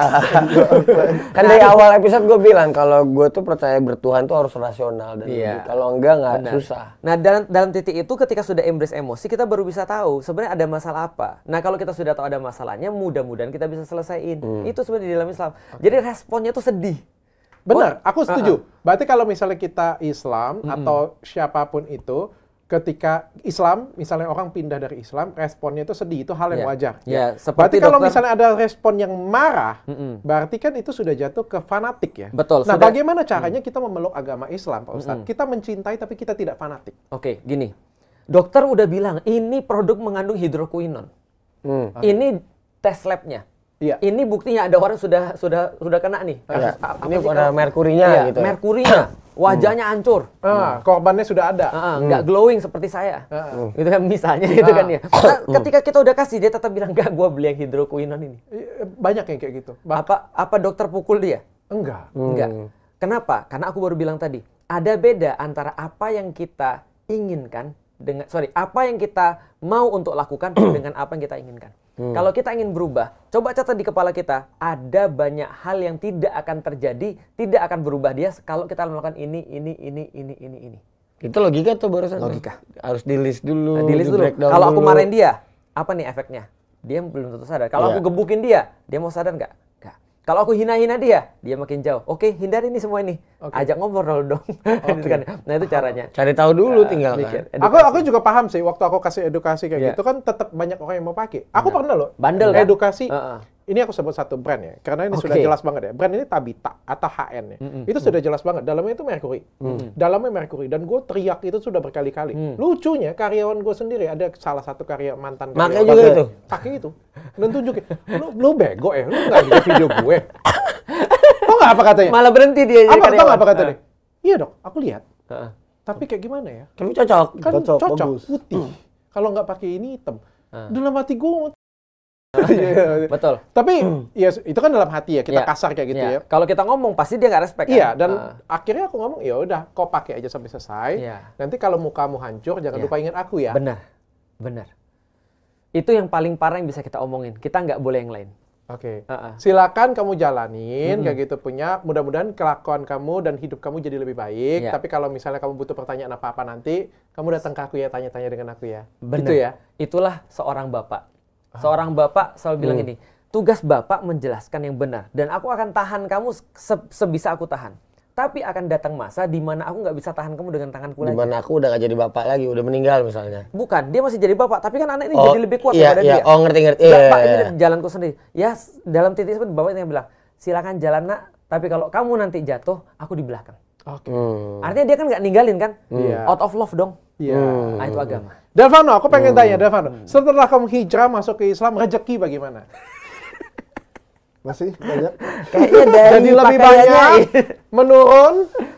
Kan dari awal episode gue bilang kalau gue tuh percaya bertuhan tuh harus rasional dan kalau enggak susah. Nah, dalam titik itu ketika sudah embrace emosi, kita baru bisa tahu sebenarnya ada masalah apa. Nah, kalau kita sudah tahu ada masalahnya, mudah-mudahan kita bisa selesaiin. Itu sebenarnya di dalam Islam. Jadi responnya tuh sedih. Benar, aku setuju. Berarti kalau misalnya kita Islam atau siapapun itu, ketika Islam, misalnya orang pindah dari Islam, responnya itu sedih, itu hal yang wajar. Berarti kalau misalnya ada respon yang marah, berarti kan itu sudah jatuh ke fanatik ya. Betul. Nah, bagaimana caranya kita memeluk agama Islam, Pak Ustadz? Kita mencintai tapi kita tidak fanatik. Oke, gini. Dokter udah bilang, ini produk mengandung hidrokuinon. Ini tes labnya. Iya. Ini buktinya ada orang sudah kena nih. Ini ada merkurinya gitu. Merkurinya, wajahnya hancur. Korbannya sudah ada. Nggak glowing seperti saya. Itu kan misalnya itu kan ya. Nah, ketika kita udah kasih dia tetap bilang enggak, gua beli yang hidrokuinon ini. Banyak yang kayak gitu. Apa dokter pukul dia? Enggak. Enggak. Kenapa? Karena aku baru bilang tadi, ada beda antara apa yang kita inginkan dengan apa yang kita mau untuk lakukan dengan apa yang kita inginkan. Kalau kita ingin berubah, coba catat di kepala kita, ada banyak hal yang tidak akan terjadi, tidak akan berubah dia kalau kita melakukan ini. Itu logika tuh barusan. Logika. Harus di-list dulu. Di-list dulu. Kalau aku marahin dia, apa nih efeknya? Dia belum tentu sadar. Kalau aku gebukin dia mau sadar nggak? Nggak. Kalau aku hina-hina dia makin jauh. Oke, hindari ini semua ini. Ajak ngobrol dong. Gitu kan. Nah, itu caranya. Cari tahu dulu tinggal kan. Aku juga paham sih, waktu aku kasih edukasi kayak gitu kan tetap banyak orang yang mau pakai. Aku pernah loh bandel kan? edukasi. Ini aku sebut satu brand ya, karena ini sudah jelas banget ya. Brand ini Tabita atau HN ya. Itu sudah jelas banget. Dalamnya itu merkuri. Dalamnya merkuri. Dan gue teriak itu sudah berkali-kali. Lucunya karyawan gue sendiri, ada salah satu mantan karyawan. Makanya juga itu. Pakai itu. Dan tunjukin. Lu bego ya? Lu nggak lihat video gue? Tau nggak apa katanya? Malah berhenti dia jadi karyawan. Tau nggak apa katanya? Iya dong, aku lihat. Tapi kayak gimana ya? Tapi cocok. Kan cocok, bagus. putih. Kalau nggak pakai ini hitam. Dalam hati gue Betul. Tapi ya itu kan dalam hati ya, kita Iya. kasar kayak gitu Iya. ya. Kalau kita ngomong pasti dia nggak respect kan? Iya, dan akhirnya aku ngomong, ya udah, kau pakai aja sampai selesai. Iya. Nanti kalau mukamu hancur, jangan Iya. lupa ingat aku ya. Benar. Benar. Itu yang paling parah yang bisa kita omongin. Kita nggak boleh yang lain. Oke. Heeh. Silakan kamu jalanin kayak gitu punya. Mudah-mudahan kelakuan kamu dan hidup kamu jadi lebih baik. Iya. Tapi kalau misalnya kamu butuh pertanyaan apa-apa nanti, kamu datang ke aku ya, tanya-tanya dengan aku ya. Benar. Gitu ya. Itulah seorang bapak. Seorang bapak selalu bilang ini, tugas bapak menjelaskan yang benar. Dan aku akan tahan kamu sebisa aku tahan. Tapi akan datang masa di mana aku nggak bisa tahan kamu dengan tanganku lagi. Dimana aku udah gak jadi bapak lagi, udah meninggal misalnya. Bukan, dia masih jadi bapak. Tapi kan anak ini Oh, jadi lebih kuat iya, daripada iya. dia. Oh, ngerti. Bapak, Iya, ini iya. jalanku sendiri. Ya, dalam titik itu bapak yang bilang, silakan jalan nak. Tapi kalau kamu nanti jatuh, aku di belakang. Oke. Artinya dia kan nggak ninggalin kan? Iya. Out of love dong. Iya. Nah, itu agama. Davano, aku pengen tanya, Davano. Setelah kamu hijrah masuk ke Islam, rezeki bagaimana? Masih banyak. Kayaknya dari Jadi lebih pakaiannya, banyak, menurun,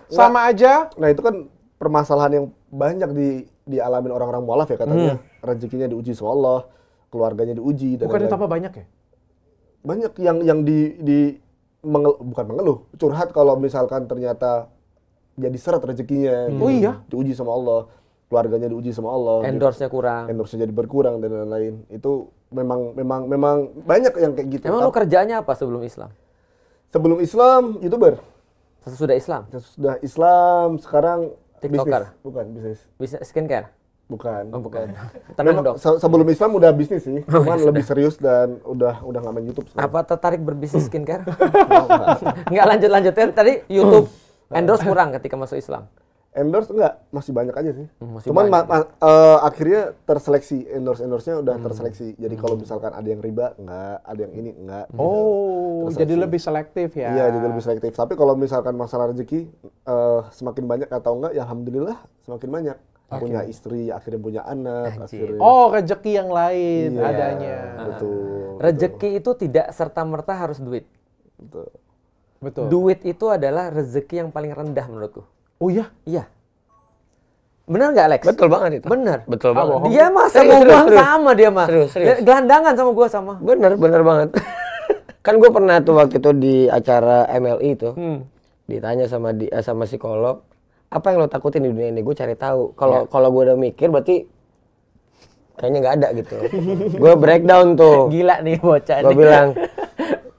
sama aja. Nah itu kan permasalahan yang banyak dialamin orang-orang mualaf ya katanya. Rezekinya diuji sama Allah, keluarganya diuji dan Bukannya lain-lain. tambah banyak ya? Banyak yang bukan mengeluh, curhat kalau misalkan ternyata jadi seret rezekinya. Oh iya? Diuji sama Allah, keluarganya diuji sama Allah. endorse-nya kurang. Endorse-nya jadi berkurang dan lain-lain. Itu memang banyak yang kayak gitu. Emang lu kerjaannya apa sebelum Islam? Sebelum Islam, YouTuber. Sesudah Islam? Sudah Islam, sekarang TikToker? bisnis. Bukan bisnis. Bisa skincare? Bukan. Oh, bukan. Tenang dong. Sebelum Islam udah bisnis sih, cuman lebih serius dan udah nggak main YouTube sekarang. Apa tertarik berbisnis skincare? Nggak lanjut-lanjutin. Tadi YouTube endorse kurang ketika masuk Islam. Endorse enggak, masih banyak aja sih. Masih Cuman banyak. akhirnya terseleksi, endorse-nya udah terseleksi. Jadi kalau misalkan ada yang riba, enggak, ada yang ini enggak. Oh, Terseleksi. jadi lebih selektif ya? Iya, jadi lebih selektif. Tapi kalau misalkan masalah rezeki, semakin banyak atau enggak, ya alhamdulillah semakin banyak. Punya istri, akhirnya punya anak, Anjir. akhirnya. Oh, rezeki yang lain Iya, adanya. Betul. Rezeki itu tidak serta-merta harus duit. Betul. Betul. Duit itu adalah rezeki yang paling rendah menurutku. Oh iya? Iya. Benar nggak, Alex? Betul banget itu. Benar. Betul banget. Dia mah sama Serius, gua serius. sama dia mah. Serius. Gelandangan sama gua sama. Bener banget. Kan gue pernah tuh waktu itu di acara MLI itu, ditanya sama psikolog, apa yang lo takutin di dunia ini? Gue cari tahu. Kalau gue udah mikir, berarti kayaknya nggak ada gitu. Gue breakdown tuh. Gila nih bocah Gue nih. bilang,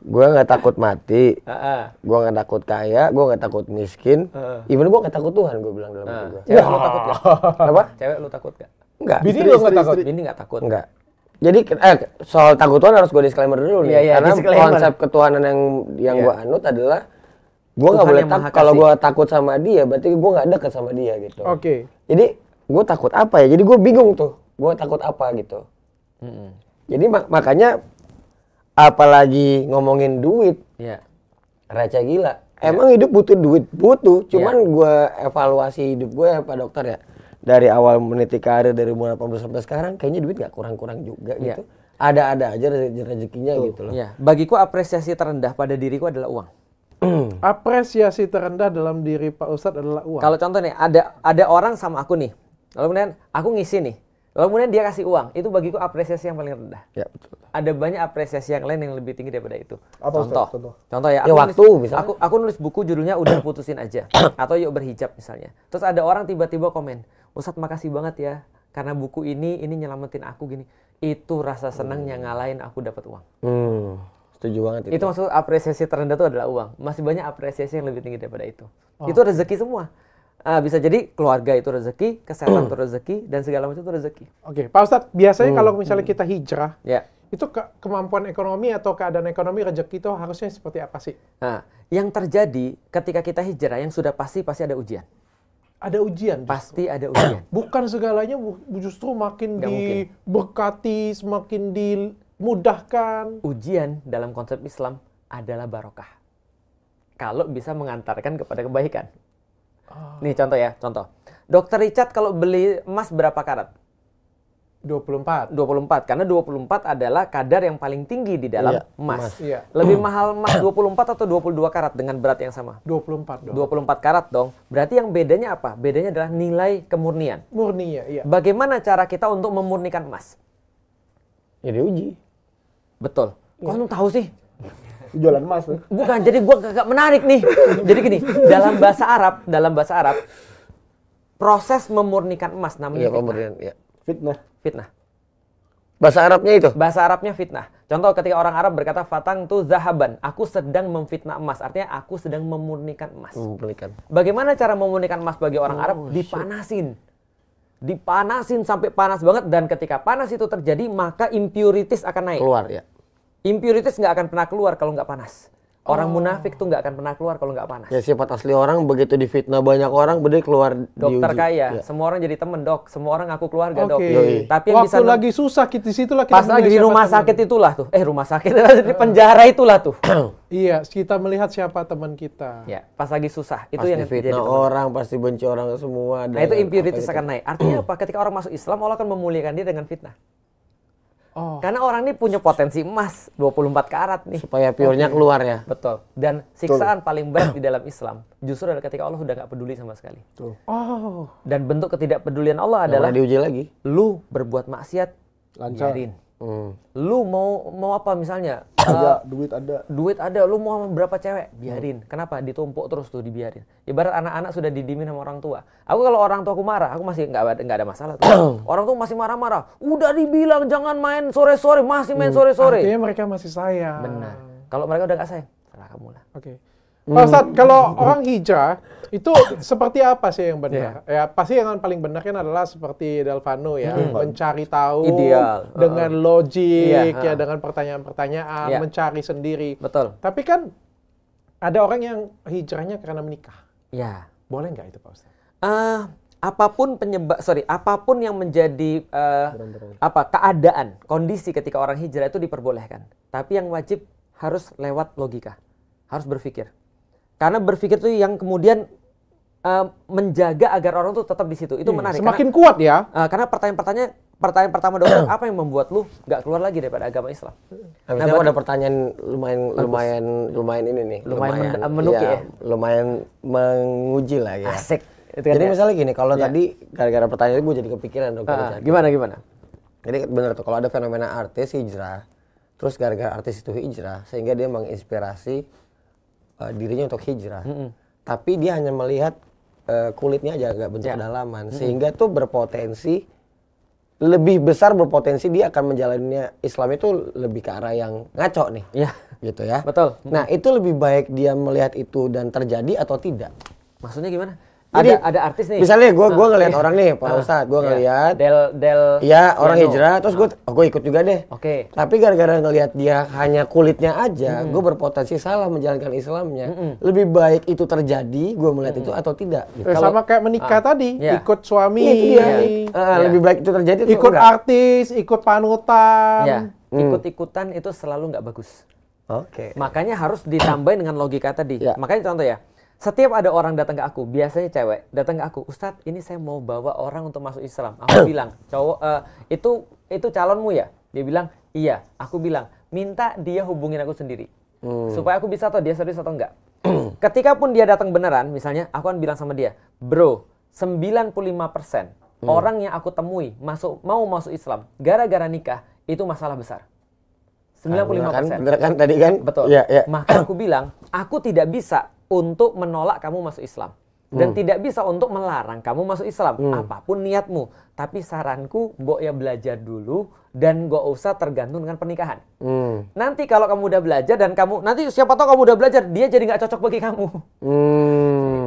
gue nggak takut mati, Heeh. gue nggak takut kaya, gue nggak takut miskin, even gue nggak takut Tuhan. Gue bilang dalam hati gue. Cewek lu takut gak? Apa? Cewek lu takut gak? Enggak. Bini lu nggak takut? Ini nggak takut. Enggak. Jadi soal takut Tuhan harus gue disclaimer dulu nih. Iya, iya, Karena disclaimer. konsep ketuhanan yang Iya. gue anut adalah gue nggak Tuhan boleh yang Maha takut. Kalau Kasih. gue takut sama dia, berarti gue nggak deket sama dia gitu. Oke. Jadi gue takut apa ya? Jadi gue bingung tuh. Gue takut apa gitu. Jadi makanya apalagi ngomongin duit, Iya. receh gila. Emang hidup butuh duit, butuh. Cuman gue evaluasi hidup gue ya Pak Dokter ya. Dari awal meniti karir dari umur 18 sampai sekarang, kayaknya duit nggak kurang-kurang juga Iya. gitu. Ada-ada aja rezekinya gitu loh. Iya. Bagiku apresiasi terendah pada diriku adalah uang. Apresiasi terendah dalam diri Pak Ustadz adalah uang. Kalau contoh nih, ada orang sama aku nih. Lalu kemudian aku ngisi nih. Lalu kemudian dia kasih uang. Itu bagiku apresiasi yang paling rendah. Ya betul. Ada banyak apresiasi yang lain yang lebih tinggi daripada itu. Apa, Contoh. Ustaz? Contoh. Contoh ya. Ya, Aku waktu nulis, misalnya. aku nulis buku judulnya Udah Putusin Aja. Atau Yuk Berhijab misalnya. Terus ada orang tiba-tiba komen, Ustadz makasih banget ya. Karena buku ini nyelamatin aku gini. Itu rasa senang yang ngalahin aku dapat uang. Setuju banget itu. Itu maksud apresiasi terendah itu adalah uang. Masih banyak apresiasi yang lebih tinggi daripada itu. Itu rezeki semua. Bisa jadi keluarga itu rezeki, kesehatan itu rezeki, dan segala macam itu rezeki. Oke, Pak Ustadz, biasanya kalau misalnya kita hijrah, Ya. itu kemampuan ekonomi atau keadaan ekonomi rezeki itu harusnya seperti apa sih? Nah, yang terjadi ketika kita hijrah yang sudah pasti ada ujian. Ada ujian. Pasti ada ujian. Bukan segalanya justru makin Nggak mungkin. diberkati, semakin dimudahkan. Ujian dalam konsep Islam adalah barokah. Kalau bisa mengantarkan kepada kebaikan. Nih contoh ya, contoh. Dr. Richard kalau beli emas berapa karat? 24. 24, karena 24 adalah kadar yang paling tinggi di dalam Iya, emas. Iya. Lebih mahal emas 24 atau 22 karat dengan berat yang sama? 24 dong. 24 karat dong. Berarti yang bedanya apa? Bedanya adalah nilai kemurnian. Murni ya, iya. Bagaimana cara kita untuk memurnikan emas? Ya diuji. Betul. Kok lu tahu sih? Jualan emas tuh. Bukan, jadi gua gak menarik nih. Jadi gini, dalam bahasa Arab, proses memurnikan emas namanya Iya, fitnah. pemurnian. Iya. Fitnah. Bahasa Arabnya itu? Bahasa Arabnya fitnah. Contoh ketika orang Arab berkata fatang tu zahaban, aku sedang memfitnah emas. Artinya aku sedang memurnikan emas. Memurnikan. Bagaimana cara memurnikan emas bagi orang Arab? Dipanasin. Dipanasin sampai panas banget, dan ketika panas itu terjadi maka impurities akan naik. Keluar ya. Impurities nggak akan pernah keluar kalau nggak panas. Orang munafik tuh nggak akan pernah keluar kalau nggak panas. Ya sifat asli orang begitu difitnah banyak orang bener keluar Dokter diuji. kaya, Ya. semua orang jadi temen dok, semua orang ngaku keluarga dok. Oke. Tapi yang Waktu bisa lagi susah di situlah kita pas lagi menilai di siapa rumah teman. sakit itulah tuh, rumah sakit di penjara itulah tuh. Iya, kita melihat siapa teman kita. Ya, pas lagi susah itu Pasti yang jadi fitnah teman. orang, pasti benci orang semua. Nah itu dan impurities apa akan naik. Artinya apa? Ketika orang masuk Islam, Allah akan memuliakan dia dengan fitnah. Oh, Karena orang ini punya potensi emas 24 karat nih. supaya pure-nya keluar ya. Betul. Dan siksaan paling berat di dalam Islam justru adalah ketika Allah udah nggak peduli sama sekali. oh, Dan bentuk ketidakpedulian Allah Nggak adalah pernah diuji lagi. lu berbuat maksiat, Lancar. biarin. Hmm. Lu mau apa misalnya? Ada duit ada. Duit ada, lu mau berapa cewek? Biarin. Kenapa? Ditumpuk terus tuh, dibiarin. Ibarat anak-anak sudah didimin sama orang tua. Aku kalau orang tua aku marah, aku masih nggak ada masalah tuh. Orang tuh masih marah-marah. Udah dibilang jangan main sore-sore, masih main sore-sore. artinya mereka masih sayang. Benar. Kalau mereka udah nggak sayang, salah kamu lah. Oke. Pak Ustadz, kalau orang hijrah itu seperti apa sih yang benar? Ya pasti yang paling benar kan adalah seperti Delvano ya, mencari tahu Ideal. dengan logik Iya, ya, dengan pertanyaan-pertanyaan, Iya. mencari sendiri. Betul. Tapi kan ada orang yang hijrahnya karena menikah. Ya. Boleh nggak itu Pak Ustadz? Apapun yang menjadi keadaan, kondisi ketika orang hijrah itu diperbolehkan. Tapi yang wajib harus lewat logika, harus berpikir. Karena berpikir itu yang kemudian menjaga agar orang tuh tetap di situ. Itu menarik. Semakin kuat ya. Karena pertanyaan pertama dokter, apa yang membuat lu nggak keluar lagi daripada agama Islam? Habisnya aku ada pertanyaan lumayan ini nih. Lumayan menuki ya? Lumayan menguji lah ya. Asik. Itu kan Jadi ya? misalnya gini, kalau tadi gara-gara pertanyaan itu gue jadi kepikiran dong. Gimana? Jadi benar tuh, kalau ada fenomena artis hijrah, terus gara-gara artis itu hijrah, sehingga dia menginspirasi dirinya untuk hijrah. Tapi dia hanya melihat kulitnya aja, nggak bentuk kedalaman. Sehingga tuh lebih besar berpotensi dia akan menjalaninya Islam itu lebih ke arah yang ngaco nih. Iya. Gitu ya. Betul. Nah itu lebih baik dia melihat itu dan terjadi atau tidak. Maksudnya gimana? Jadi, ada artis nih. Misalnya gue ngelihat orang nih, Pak Ustadz, gue ngelihat Iya, orang hijrah, terus gue ikut juga deh. Oke. Tapi gara-gara ngelihat dia hanya kulitnya aja, gue berpotensi salah menjalankan Islamnya. Lebih baik itu terjadi, gue melihat itu atau tidak. Gitu. Sama kayak menikah tadi, Iya. ikut suami, Itu dia. Lebih baik itu terjadi atau ikut enggak? artis, ikut panutan. Ya, ikut-ikutan itu selalu nggak bagus. Oke. Makanya harus ditambahin dengan logika tadi. Ya. Makanya contoh ya, setiap ada orang datang ke aku, biasanya cewek datang ke aku, Ustadz, ini saya mau bawa orang untuk masuk Islam. Aku bilang, cowok itu calonmu ya? Dia bilang, iya. Aku bilang, minta dia hubungin aku sendiri, supaya aku bisa tahu dia serius atau enggak. Ketika pun dia datang beneran, misalnya, aku akan bilang sama dia, bro, 95% orang yang aku temui mau masuk Islam gara-gara nikah itu masalah besar. 95%. Bener kan tadi kan? Betul. Ya. Maka aku bilang, aku tidak bisa untuk menolak kamu masuk Islam. Dan tidak bisa untuk melarang kamu masuk Islam. Apapun niatmu. Tapi saranku, mbok ya belajar dulu. Dan gak usah tergantung dengan pernikahan. Nanti kalau kamu udah belajar dan nanti siapa tahu kamu udah belajar, dia jadi gak cocok bagi kamu.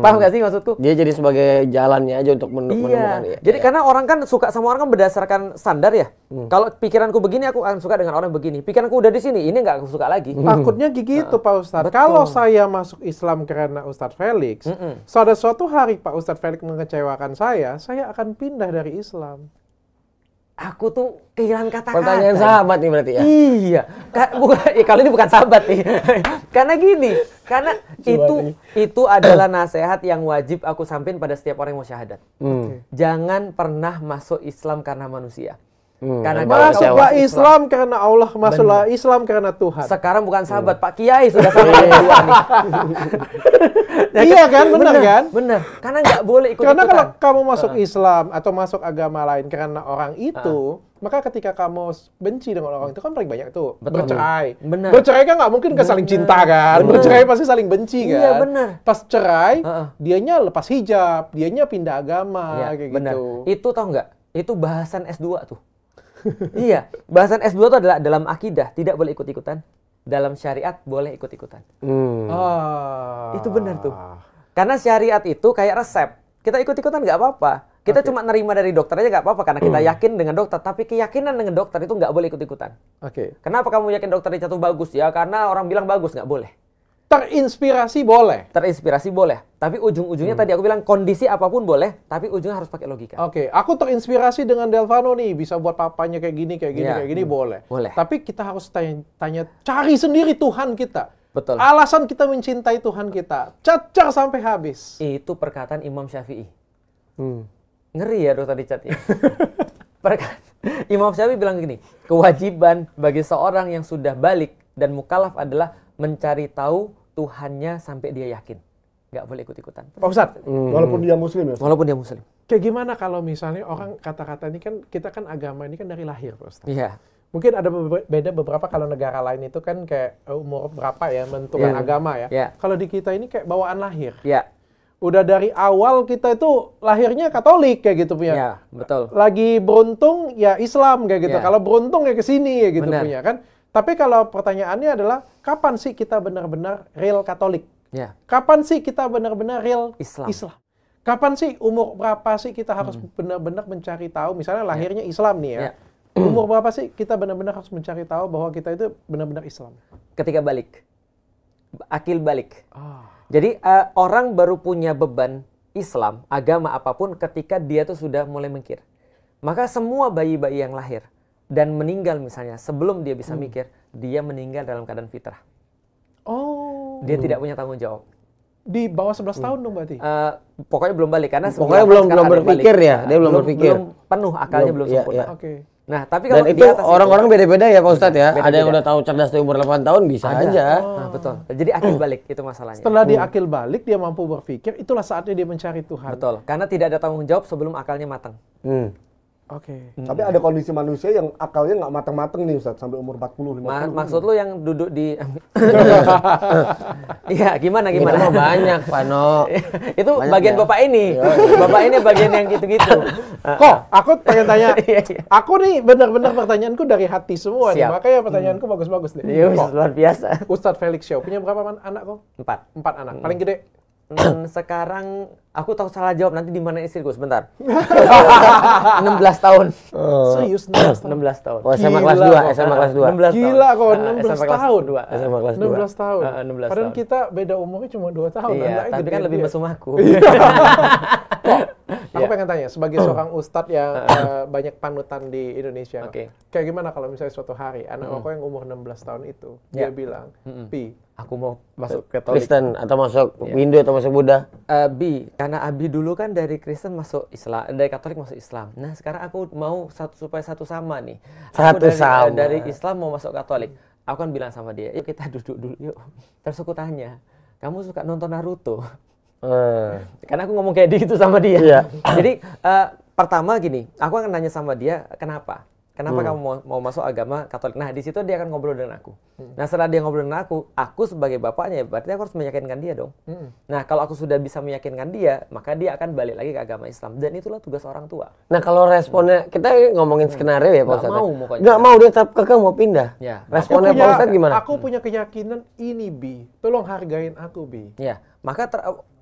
Paham gak sih maksudku? Dia jadi sebagai jalannya aja untuk menemukan. Iya. Jadi karena orang kan suka sama orang kan berdasarkan standar ya. Kalau pikiranku begini, aku akan suka dengan orang begini. Pikiranku udah di sini, ini nggak aku suka lagi. Takutnya gitu Pak Ustadz. Kalau saya masuk Islam karena Ustadz Felix, pada suatu hari Pak Ustadz Felix mengecewakan saya akan pindah dari Islam. Aku tuh kehilangan kata-kata. Pertanyaan sahabat nih berarti ya? Iya. Kalau ini bukan sahabat nih. Karena gini, karena itu adalah nasihat yang wajib aku sampaikan pada setiap orang yang mau syahadat. Jangan pernah masuk Islam karena manusia. Karena Masuklah Islam karena Allah, masuklah Islam karena Tuhan. Sekarang bukan sahabat, Pak Kiai sudah sahabat kedua nih. Iya kan, benar kan? Benar. Karena nggak boleh ikut-ikutan. Karena kalau kamu masuk Islam atau masuk agama lain karena orang itu, maka ketika kamu benci dengan orang itu kan paling banyak tuh bercerai. Benar. Bercerai kan nggak mungkin kan saling cinta kan? Bercerai pasti saling benci kan? Iya, benar. Pas cerai, dianya lepas hijab, dianya pindah agama kayak benar. gitu. Itu tau nggak? Itu bahasan S2 tuh. Iya, bahasan S2 itu adalah dalam akidah tidak boleh ikut-ikutan, dalam syariat boleh ikut-ikutan. Itu benar tuh. Karena syariat itu kayak resep. Kita ikut-ikutan nggak apa-apa. Kita cuma nerima dari dokter aja nggak apa-apa karena kita yakin dengan dokter. Tapi keyakinan dengan dokter itu nggak boleh ikut-ikutan. Oke. Kenapa kamu yakin dokter itu bagus? Ya karena orang bilang bagus, nggak boleh. Terinspirasi boleh. Terinspirasi boleh. Tapi ujung-ujungnya tadi aku bilang kondisi apapun boleh, tapi ujungnya harus pakai logika. Oke, aku terinspirasi dengan Delvano nih, bisa buat papanya kayak gini, kayak gini, boleh. Boleh. Tapi kita harus tanya, cari sendiri Tuhan kita. Betul. Alasan kita mencintai Tuhan kita, cacar sampai habis. Itu perkataan Imam Syafi'i. Ngeri ya dokter Richard ya. Imam Syafi'i bilang gini, kewajiban bagi seorang yang sudah balik dan mukallaf adalah mencari tahu Tuhannya sampai dia yakin. Nggak boleh ikut-ikutan. Pak Ustadz, Walaupun dia muslim ya. Walaupun dia muslim. kayak gimana kalau misalnya orang kata-kata ini kan, kita kan agama ini kan dari lahir, Pak Ustadz. Iya. Mungkin ada beda beberapa kalau negara lain itu kan kayak umur berapa ya menentukan agama ya. Yeah. Kalau di kita ini kayak bawaan lahir. Iya. Udah dari awal kita itu lahirnya Katolik kayak gitu punya. Iya, betul. Lagi beruntung ya Islam kayak gitu. Yeah. Kalau beruntung ya ke sini ya gitu Benar. punya kan. Tapi kalau pertanyaannya adalah kapan sih kita benar-benar real Katolik? Iya. Kapan sih kita benar-benar real Islam. Kapan sih umur berapa sih kita harus benar-benar mencari tahu misalnya lahirnya Islam nih ya. Ya. Umur berapa sih kita benar-benar harus mencari tahu bahwa kita itu benar-benar Islam? Ketika balik. Akil balik. Ah. Jadi orang baru punya beban Islam, agama apapun ketika dia tuh sudah mulai mikir. Maka semua bayi-bayi yang lahir dan meninggal misalnya sebelum dia bisa mikir, dia meninggal dalam keadaan fitrah. Oh. Dia tidak punya tanggung jawab. Di bawah 11 tahun dong berarti? Pokoknya belum balik karena Pokoknya 9 belum sekarang ada yang berpikir balik. ya, dia belum berpikir. Belum penuh akalnya, belum Iya, sempurna. iya. Oke. Nah, tapi kalau Dan di itu atas orang-orang beda-beda ya Pak Ustadz ya. Beda-beda. Ada yang udah tahu cerdas dari umur 8 tahun bisa aja. Nah, betul. Jadi akil balik itu masalahnya. Setelah dia akil balik, dia mampu berpikir, itulah saatnya dia mencari Tuhan. Betul. Karena tidak ada tanggung jawab sebelum akalnya matang. Oke. Tapi ada kondisi manusia yang akalnya nggak matang-matang nih Ustadz, sampai umur 40, 50. Maksud lu yang duduk di Iya, gimana? Kita mah banyak, Pano. Itu Banyak bagian ya. Bapak ini. Bapak ini bagian yang gitu-gitu. Kok, aku pengen tanya, Iya, iya. aku nih benar-benar pertanyaanku dari hati semua nih, Siap. makanya pertanyaanku bagus-bagus nih. Iya, Kok, luar biasa. Ustadz Felix Show, punya berapa anak kok? 4. 4 anak, paling gede? Sekarang aku tahu salah jawab nanti di mana istriku sebentar. 16 tahun. Serius 16 tahun? 16 tahun. Oh, SMA kelas Gila, 2, kok. SMA kelas 2. 16 Gila tahun. kok, Ah, 16 SMA kelas tahun. 2. SMA kelas 2. 16 tahun. 16 Padahal tahun. kita beda umurnya cuma 2 tahun. Iya, Anaknya tapi gede kan lebih dia. mesum aku. Aku pengen tanya, sebagai seorang ustadz yang banyak panutan di Indonesia, Oke. kayak gimana kalau misalnya suatu hari anak aku yang umur 16 tahun itu, dia bilang, Pi, Aku mau masuk Katolik. Kristen atau masuk Hindu atau masuk Buddha. Karena Abi dulu kan dari Kristen masuk Islam, dari Katolik masuk Islam. Nah sekarang aku mau supaya satu sama nih. Satu Aku sama. dari Islam mau masuk Katolik. Aku kan bilang sama dia, yuk kita duduk dulu yuk. Terus aku tanya, kamu suka nonton Naruto? Karena aku ngomong kayak gitu sama dia. Iya. Jadi pertama gini, aku akan nanya sama dia, kenapa kamu mau masuk agama Katolik? Nah di situ dia akan ngobrol dengan aku. Nah setelah dia ngobrol dengan aku sebagai bapaknya, berarti aku harus meyakinkan dia dong. Nah kalau aku sudah bisa meyakinkan dia, maka dia akan balik lagi ke agama Islam. Dan itulah tugas orang tua. Nah kalau responnya, kita ngomongin skenario ya Pak Nggak Ustadz. mau pokoknya. Nggak mau, dia tetap kekeh mau pindah. Ya. Responnya Pak Ustadz gimana? Aku punya keyakinan ini, Bi. Tolong hargain aku, Bi. Ya, maka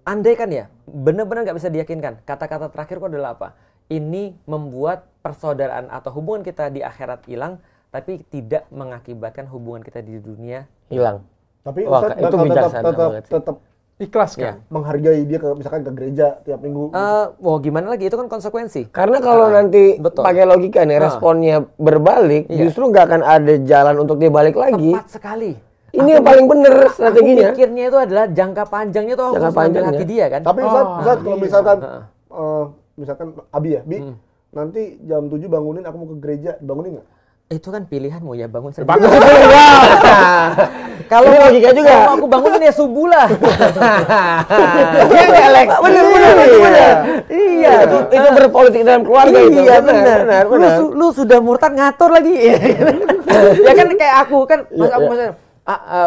andai kan ya, benar-benar nggak bisa diyakinkan. Kata-kata terakhirku adalah apa? Ini membuat persaudaraan atau hubungan kita di akhirat hilang, tapi tidak mengakibatkan hubungan kita di dunia. Hilang. Tapi Wah, Ustadz itu bakal bijaksana banget sih. tetap Ikhlas Ya. kan? menghargai dia misalkan ke gereja tiap minggu. Gimana lagi? Itu kan konsekuensi. Karena kalau nanti betul. pakai logika nih, responnya berbalik, justru nggak akan ada jalan untuk dia balik lagi. Tepat sekali. Ini yang paling bener strateginya. Aku pikirnya itu adalah jangka panjangnya tuh Jangka harus mengambil panjangnya. hati dia kan. Tapi Ustadz kalau misalkan misalkan Abi ya, Bi, nanti jam 7 bangunin aku mau ke gereja, bangunin nggak? Itu kan pilihanmu ya, bangun sendiri. Bangun Kalau Ini logika juga. Kalau aku bangunin ya subuh lah. Iya nggak, Lex? Bener. Iya. Itu berpolitik dalam keluarga itu. Iya benar. Lu sudah murtad ngatur lagi. Ya kan kayak aku kan, mas aku maksudnya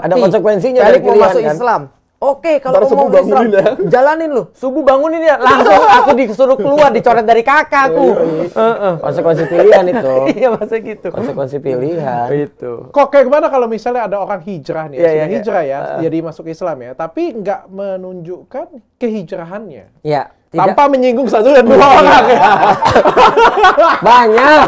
Ada konsekuensinya Felix dari mau pilihan, masuk kan? Islam. Oke, kalau Baru mau subuh masuk Islam, bangunin ya. jalanin lu. Subuh bangunin ya. Langsung aku disuruh keluar, dicoret dari kakakku. Konsekuensi pilihan itu. Iya, masa gitu. Konsekuensi pilihan. Itu. Kok kayak gimana kalau misalnya ada orang hijrah nih, Iya, sudah iya, iya. hijrah ya, jadi masuk Islam ya, tapi nggak menunjukkan kehijrahannya. Ya, tidak. Tanpa menyinggung satu dan dua orang ya. Banyak.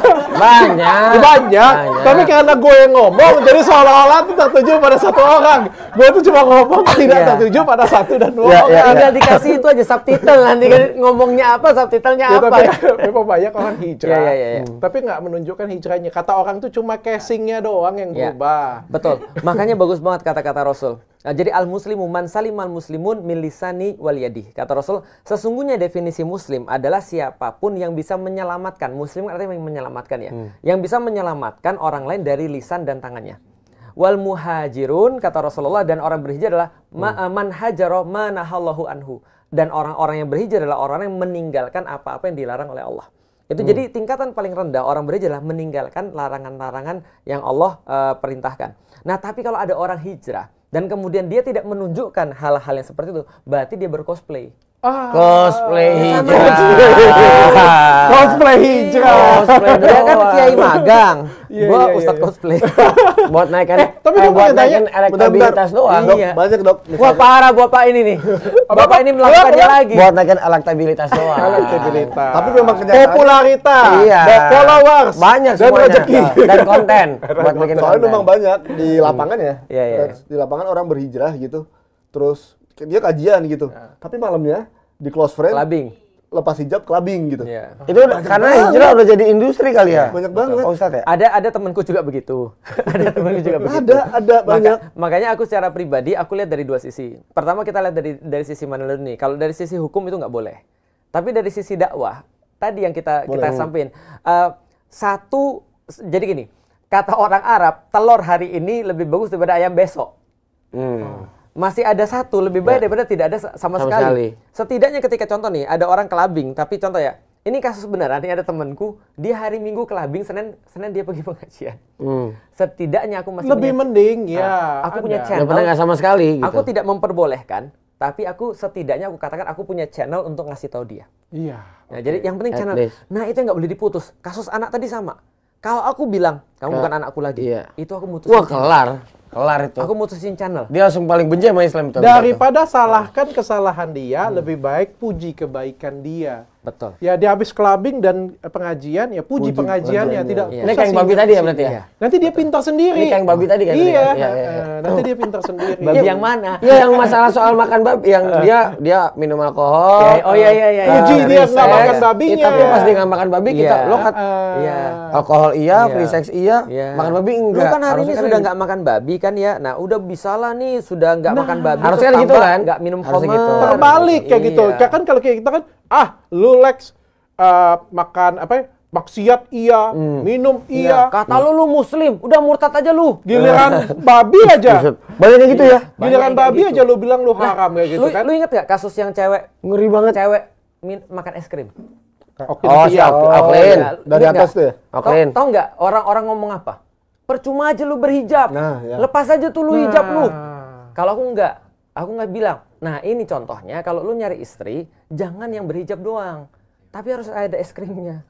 Banyak. Tapi karena gue yang ngomong, jadi seolah-olah itu tertuju pada satu orang. Gue tuh cuma ngomong, tidak Iya. tertuju pada satu dan dua Iya, orang. iya. Tinggal dikasih itu aja subtitle, nanti kan ngomongnya apa, subtitlenya Ya, apa. tapi memang banyak orang hijrah. Iya, iya, iya. Tapi nggak menunjukkan hijrahnya. Kata orang tuh cuma casingnya doang yang Iya. berubah. Betul. Makanya bagus banget kata-kata Rasul. Nah, jadi al-muslimu man salimal muslimun min lisani wal yadi. Kata Rasul, sesungguhnya definisi muslim adalah siapapun yang bisa menyelamatkan. Muslim artinya yang menyelamatkan ya. Yang bisa menyelamatkan orang lain dari lisan dan tangannya. Wal muhajirun, kata Rasulullah, dan orang berhijrah adalah man hajaro manahallahu anhu. Dan orang-orang yang berhijrah adalah orang yang meninggalkan apa-apa yang dilarang oleh Allah. Itu jadi tingkatan paling rendah orang berhijrah adalah meninggalkan larangan-larangan yang Allah perintahkan. Nah, tapi kalau ada orang hijrah dan kemudian dia tidak menunjukkan hal-hal yang seperti itu, berarti dia bercosplay. Cosplay hijrah. Cosplay hijrah. Cosplay Dia kan doang. kiai magang, Iya, gua iya, ustadz iya. cosplay. Buat naikkan, tapi gue buat pengen tanya, naikin elektabilitas doang. Dok, Iya. banyak dok. Wah parah bapak ini nih. Bapak ini melakukannya lagi. Buat naikin elektabilitas doang. Elektabilitas. Tapi memang kenyataan. popularitas, Iya. followers, Banyak dan semuanya. rezeki. Dan konten. Buat bikin Soalnya konten. memang banyak di lapangan ya. Iya, iya. Di lapangan orang berhijrah gitu. Terus dia kajian gitu. Tapi malamnya di close friend Clubbing. lepas hijab clubbing gitu. Iya. Itu karena hijrah udah jadi industri kali ya? Banyak banget. Oh, Ustadz ya? Ada temanku juga begitu. Ada temanku juga begitu. Ada banyak. Makanya aku secara pribadi aku lihat dari dua sisi. Pertama kita lihat dari sisi mana dulu nih. Kalau dari sisi hukum itu nggak boleh. Tapi dari sisi dakwah tadi yang kita sampaikan. Jadi gini, kata orang Arab, telur hari ini lebih bagus daripada ayam besok. Masih ada satu lebih baik daripada tidak ada sama sekali. Setidaknya ketika contoh nih ada orang kelabing, tapi contoh ya, ini kasus beneran. Ini ada temanku, dia hari Minggu kelabing, Senin dia pergi pengajian. Setidaknya aku masih Lebih mending ya. aku punya ada. channel. Daripada nggak sama sekali gitu. Aku tidak memperbolehkan, tapi aku setidaknya aku katakan aku punya channel untuk ngasih tahu dia. Iya. Nah, jadi yang penting At channel. least. Nah, itu yang nggak boleh diputus. Kasus anak tadi sama. Kalau aku bilang kamu bukan anakku lagi, Iya. itu aku mutusin. Wah, kelar itu. Aku mutusin channel. Dia langsung paling benci sama Islam itu. Daripada salahkan kesalahan dia, lebih baik puji kebaikan dia. Betul. Ya dia habis clubbing dan pengajian, ya puji pengajiannya, tidak Iya. Ini usah kayak babi singgung- tadi ya berarti ya? Iya. Nanti dia pintar sendiri. Ini kayak babi tadi kan? Iya. Iya. Nanti dia pintar sendiri. Babi yang mana? Iya, yang masalah soal makan babi, yang dia minum alkohol. Ya, oh iya. Puji dia free nggak sex. makan babinya. Tapi pas dia nggak makan babi, kita Iya. lo kan Iya. alkohol iya, Iya. free sex iya, Iya. makan babi Lu enggak. kan hari ini Harusnya sudah kan nggak makan babi kan ya. Nah, udah bisalah nih sudah nggak makan babi. harusnya terus kan gitu tambah kan? Nggak minum Harusnya khamar. gitu. Terbalik kayak gitu. Iya. Kan kalau kayak kita kan, lu Lex makan apa ya? Maksiat iya, minum iya. Kata lu muslim, udah murtad aja lu. Giliran babi aja. Banyak yang gitu ya? Giliran Banyak kayak babi gitu. aja lu bilang lu haram kayak gitu Lu, kan. lu inget gak kasus yang cewek Ngeri banget. makan es krim? Oke, Oh, si iya. Auklin. Iya, Dari inget atas nggak? tuh ya? Auklin. Tahu nggak orang-orang ngomong apa? Percuma aja lu berhijab. Nah, ya. Lepas aja tuh lu hijab lu. Kalau aku nggak bilang. Nah, ini contohnya kalau lu nyari istri, jangan yang berhijab doang. Tapi harus ada es krimnya.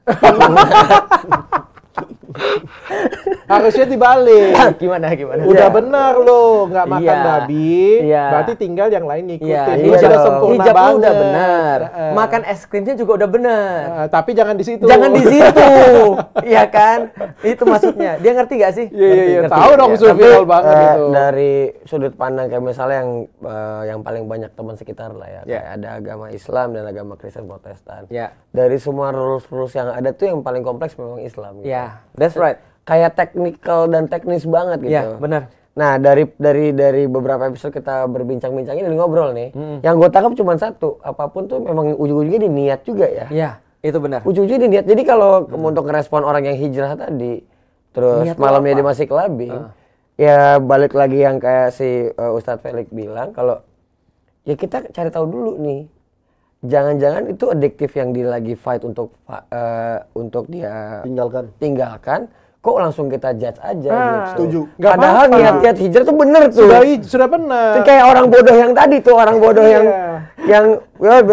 Harusnya dibalik. Gimana? Udah benar lo, nggak makan Iya. babi, Iya. berarti tinggal yang lain ngikutin. Iya, Lu sudah sempurna hijab lu banget. udah benar. Heeh. Makan es krimnya juga udah benar. Tapi jangan di situ. Jangan di situ. Iya kan? Itu maksudnya. Dia ngerti gak sih? Iya. Ngerti. Tahu dong, Iya. Zulfikul banget itu. Dari sudut pandang kayak misalnya yang paling banyak teman sekitar lah ya, Ya. kayak ada agama Islam dan agama Kristen Protestan. Ya. Dari semua rules yang ada tuh yang paling kompleks memang Islam. Gitu. Ya, that's right. Kayak teknikal dan teknis banget gitu. Ya, benar. Nah, dari beberapa episode kita berbincang-bincang ini ngobrol nih. Yang gue tangkap cuma satu, apapun tuh memang ujung-ujungnya di niat juga ya. Iya. Itu benar. Ujung-ujungnya niat. Jadi kalau untuk ngerespon orang yang hijrah tadi, terus Niat malamnya apa? dia masih clubbing, ya balik lagi yang kayak si Ustadz Felix bilang, kalau ya kita cari tahu dulu nih, jangan-jangan itu adiktif yang dia lagi fight untuk dia tinggalkan, kok langsung kita judge aja gitu. Setuju. Nggak Padahal apa-apa. niat hijrah tuh bener tuh. Sudah benar. Itu kayak orang bodoh yang tadi tuh, orang bodoh yang ya,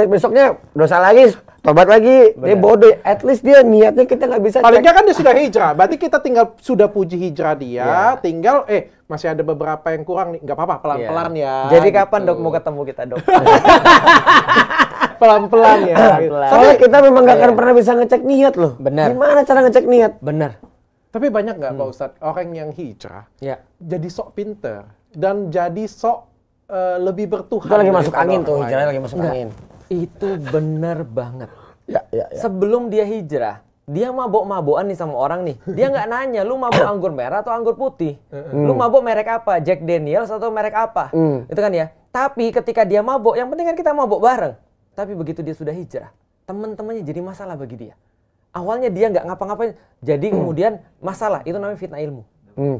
besoknya dosa lagi, tobat lagi, dia bodoh. At least dia niatnya kita nggak bisa Paling cek. nggak kan dia sudah hijrah. Berarti kita tinggal sudah puji hijrah dia, tinggal masih ada beberapa yang kurang nih. Nggak apa-apa, pelan-pelan ya. Jadi gitu. kapan Dok mau ketemu kita, Dok? Pelan-pelan ya. Pelan-pelan. Soalnya kita memang nggak akan pernah bisa ngecek niat loh. Benar. Gimana cara ngecek niat? Benar. Tapi banyak nggak Pak Ustadz orang yang hijrah Ya. jadi sok pinter dan jadi sok lebih bertuhan. Itu lagi masuk daripada angin orang tuh, lain. hijrahnya lagi masuk Enggak. angin. Itu benar banget. Ya. Sebelum dia hijrah, dia mabok-mabokan nih sama orang nih. Dia nggak nanya, lu mabok anggur merah atau anggur putih? Lu mabok merek apa? Jack Daniels atau merek apa? Itu kan ya. Tapi ketika dia mabok, yang penting kan kita mabok bareng. Tapi begitu dia sudah hijrah, teman-temannya jadi masalah bagi dia. Awalnya dia nggak ngapa-ngapain, jadi kemudian masalah. Itu namanya fitnah ilmu.